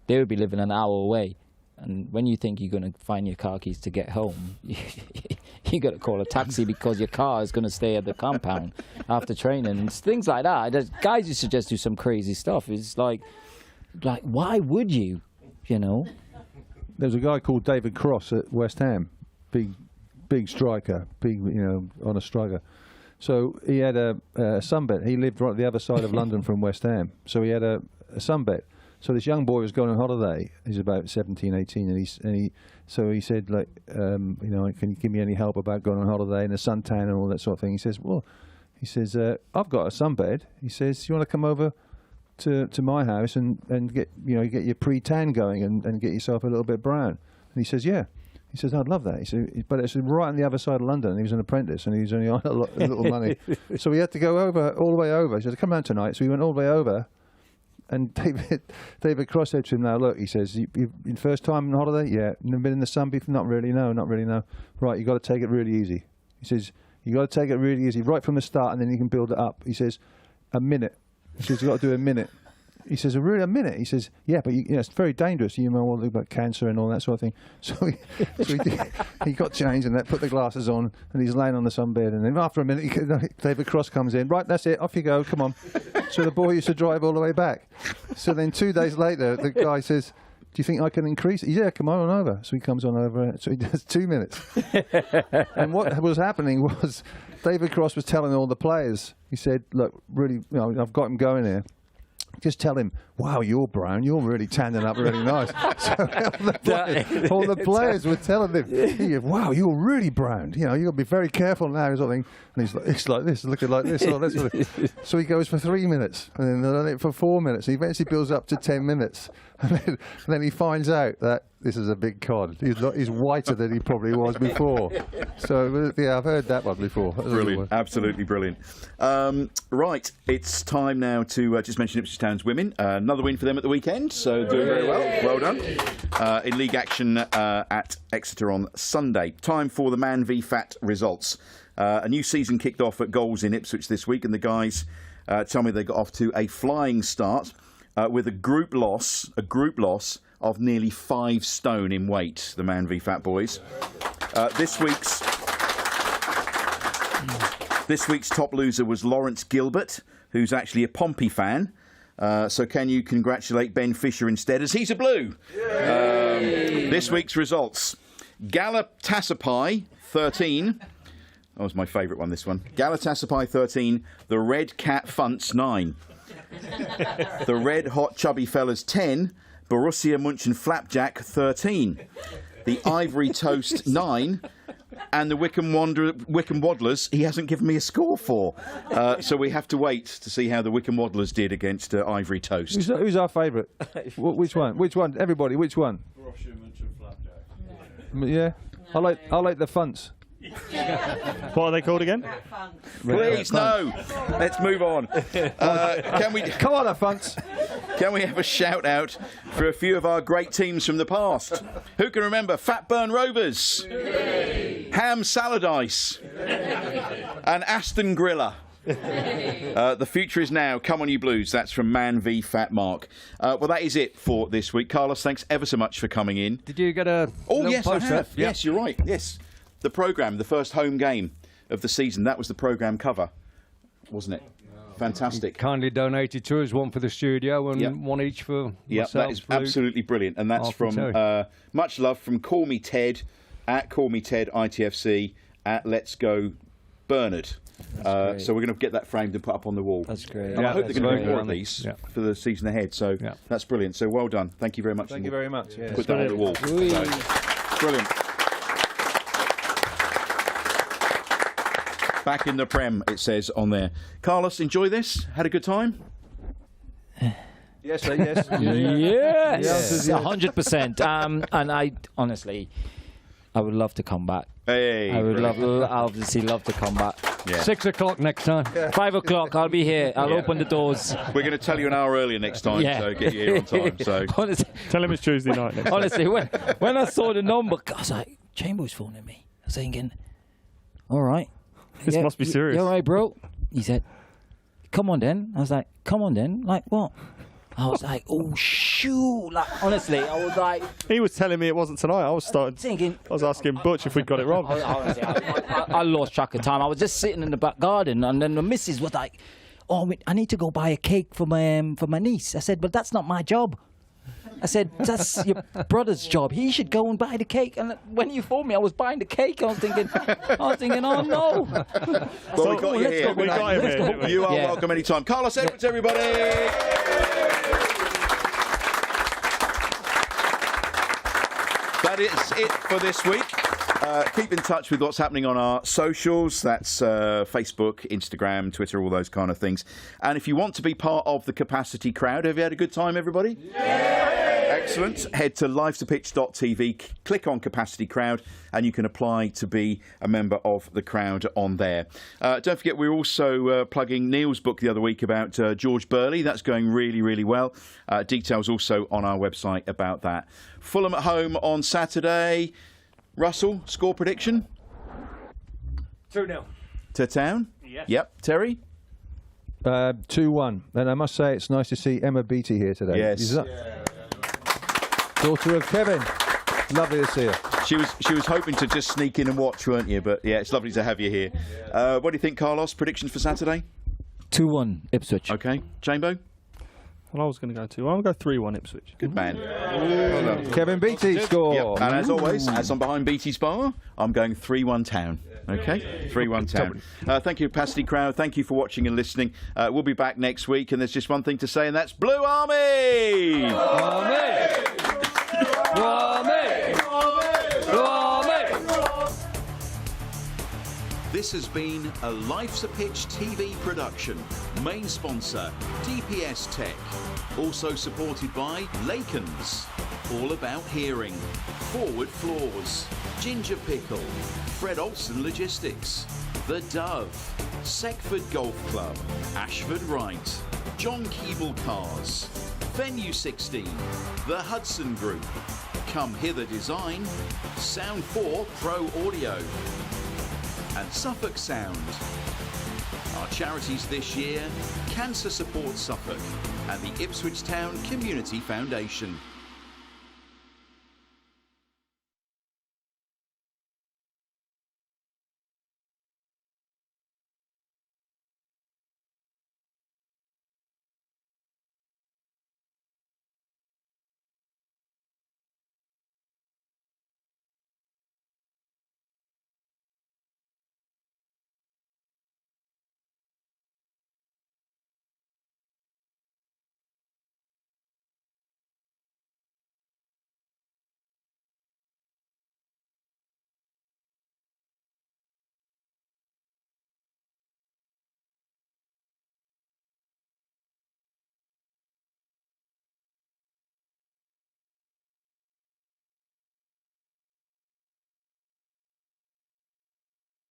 they would be living an hour away. And when you think you're going to find your car keys to get home, you got to call a taxi because your car is going to stay at the compound after training and things like that. Guys used to just do some crazy stuff. It's like why would you, you know? There's a guy called David Cross at West Ham, big striker, honest striker. So he had a sunbed. He lived right at the other side of London from West Ham. So he had a sunbed. So this young boy was going on holiday. He's about 17, 18, and so he said, like, can you give me any help about going on holiday and a suntan and all that sort of thing? He says, I've got a sunbed. He says, you want to come over to my house and get your pre-tan going and get yourself a little bit brown? And he says, yeah. He says, I'd love that. He said, but it's right on the other side of London. And he was an apprentice, and he was only on a little money. So we had to go all the way over. He said, come down tonight. So we went all the way over. And David Cross said to him, now, look, he says, you first time on holiday? Yeah. Never been in the sun before? Not really, no. Right, you got to take it really easy. He says, you got to take it really easy, right from the start, and then you can build it up. He says, a minute. He says, you got to do a minute. He says, really, a minute? He says, yeah, but it's very dangerous. You know all about cancer and all that sort of thing. So he got changed and put the glasses on, and he's laying on the sunbed. And then after a minute, David Cross comes in. Right, that's it. Off you go. Come on. So the boy used to drive all the way back. So then 2 days later, the guy says, do you think I can increase it? Yeah, come on over. So he comes on over. So he does 2 minutes. And what was happening was David Cross was telling all the players, he said, look, really, I've got him going here. Just tell him, wow, you're brown, you're really tanning up really nice. So all the players were telling him, wow, you're really brown. You've got to be very careful now, sort of thing. And he's like this, looking like this. Sort of. So he goes for 3 minutes, and then for 4 minutes. He eventually builds up to 10 minutes. And then he finds out that this is a big cod. He's whiter than he probably was before. So, yeah, I've heard that one before. Brilliant, absolutely brilliant. Right, it's time now to just mention Ipswich Town's women. Another win for them at the weekend, so doing very well. Well done. In league action at Exeter on Sunday. Time for the Man v Fat results. A new season kicked off at Goals in Ipswich this week, and the guys tell me they got off to a flying start with a group loss of nearly 5 stone in weight, the Man v Fat boys. This week's top loser was Lawrence Gilbert, who's actually a Pompey fan. So can you congratulate Ben Fisher instead, as he's a Blue? This week's results. Galatasaray 13. That was my favourite one, this one. Galatasaray 13, the Red Cat Funts 9. The Red Hot Chubby Fellas 10, Borussia Mönchengladbach 13. The Ivory Toast 9, and the Wycombe Waddlers, he hasn't given me a score for. So we have to wait to see how the Wycombe Waddlers did against Ivory Toast. Who's our favourite? Which one? Which one? Everybody, which one? Borussia Mönchengladbach. Yeah, I like the Funts. What are they called again? Please, no. Let's move on. Can we? Come on, Funks. Can we have a shout out for a few of our great teams from the past? Who can remember Fatburn Rovers, Ham Saladdice, and Aston Griller? The future is now. Come on, you Blues. That's from Man v Fat Mark. Well, that is it for this week. Carlos, thanks ever so much for coming in. Did you get a? Oh, yes, I have. Yeah. Yes, you're right. Yes. The programme, the first home game of the season, that was the programme cover, wasn't it? Fantastic. You kindly donated to us, one for the studio and one each for myself. That is absolutely brilliant. And that's from much love from Call Me Ted, at Call Me Ted ITFC, at Let's Go Bernard. So we're going to get that framed and put up on the wall. That's great. And I hope they're going to do more of these for the season ahead. So that's brilliant. So well done. Thank you very much. Thank you very much. Yeah. Put that on the wall. So, brilliant. Back in the Prem, it says on there. Carlos, enjoy this? Had a good time? Yes, yes. Yes, 100%. And I honestly, I would love to come back. Hey, I would obviously love to come back. Yeah. 6 o'clock next time. 5 o'clock, I'll be here. I'll open the doors. We're going to tell you an hour earlier next time, so get you here on time. So honestly, tell him it's Tuesday night next honestly, when I saw the number, I was like, Chambers phoning me. I was thinking, all right. This must be serious. You all right, bro? He said, come on then. I was like, come on then. Like what? I was like, oh shoot! Like honestly, I was like. He was telling me it wasn't tonight. I was thinking. I was asking Butch if we'd got it wrong. Honestly, I lost track of time. I was just sitting in the back garden, and then the missus was like, "Oh, I need to go buy a cake for my niece." I said, "But that's not my job." I said, "That's your brother's job. He should go and buy the cake." And when you phoned me, I was buying the cake. I was thinking, "Oh no!" Well, we got you here. We got him here. You are welcome anytime. Carlos Edwards, everybody. That is it for this week. Keep in touch with what's happening on our socials. That's Facebook, Instagram, Twitter, all those kind of things. And if you want to be part of the Capacity Crowd, have you had a good time, everybody? Yeah! Excellent. Head to livetopitch.tv, click on Capacity Crowd, and you can apply to be a member of the crowd on there. Don't forget, we're also plugging Neil's book the other week about George Burley. That's going really, really well. Details also on our website about that. Fulham at home on Saturday. Russell, score prediction? 2-0. To Town? Yes. Yep. Terry? 2-1. And I must say, it's nice to see Emma Beattie here today. Yes. Daughter of Kevin. Lovely to see her. She was hoping to just sneak in and watch, weren't you? But yeah, it's lovely to have you here. What do you think, Carlos? Predictions for Saturday? 2-1 Ipswich. Okay. Chambo? Well, I was going to go 2. I'll go 3-1 Ipswich. Good man. Well done. Kevin Beattie score. Yep. And as always, as I'm behind Beattie's bar, I'm going 3-1 Town. Okay? 3-1 Town. Thank you, Capacity Crowd. Thank you for watching and listening. We'll be back next week, and there's just one thing to say, and that's Blue Army! Army! Army! Army! This has been a Life's a Pitch TV production. Main sponsor, DPS Tech. Also supported by Lakens, All About Hearing, Forward Floors, Ginger Pickle, Fred Olsen Logistics, The Dove, Seckford Golf Club, Ashford Wright, John Keeble Cars, Venue 16, The Hudson Group, Come Hither Design, Sound 4 Pro Audio, and Suffolk Sound. Our charities this year, Cancer Support Suffolk and the Ipswich Town Community Foundation.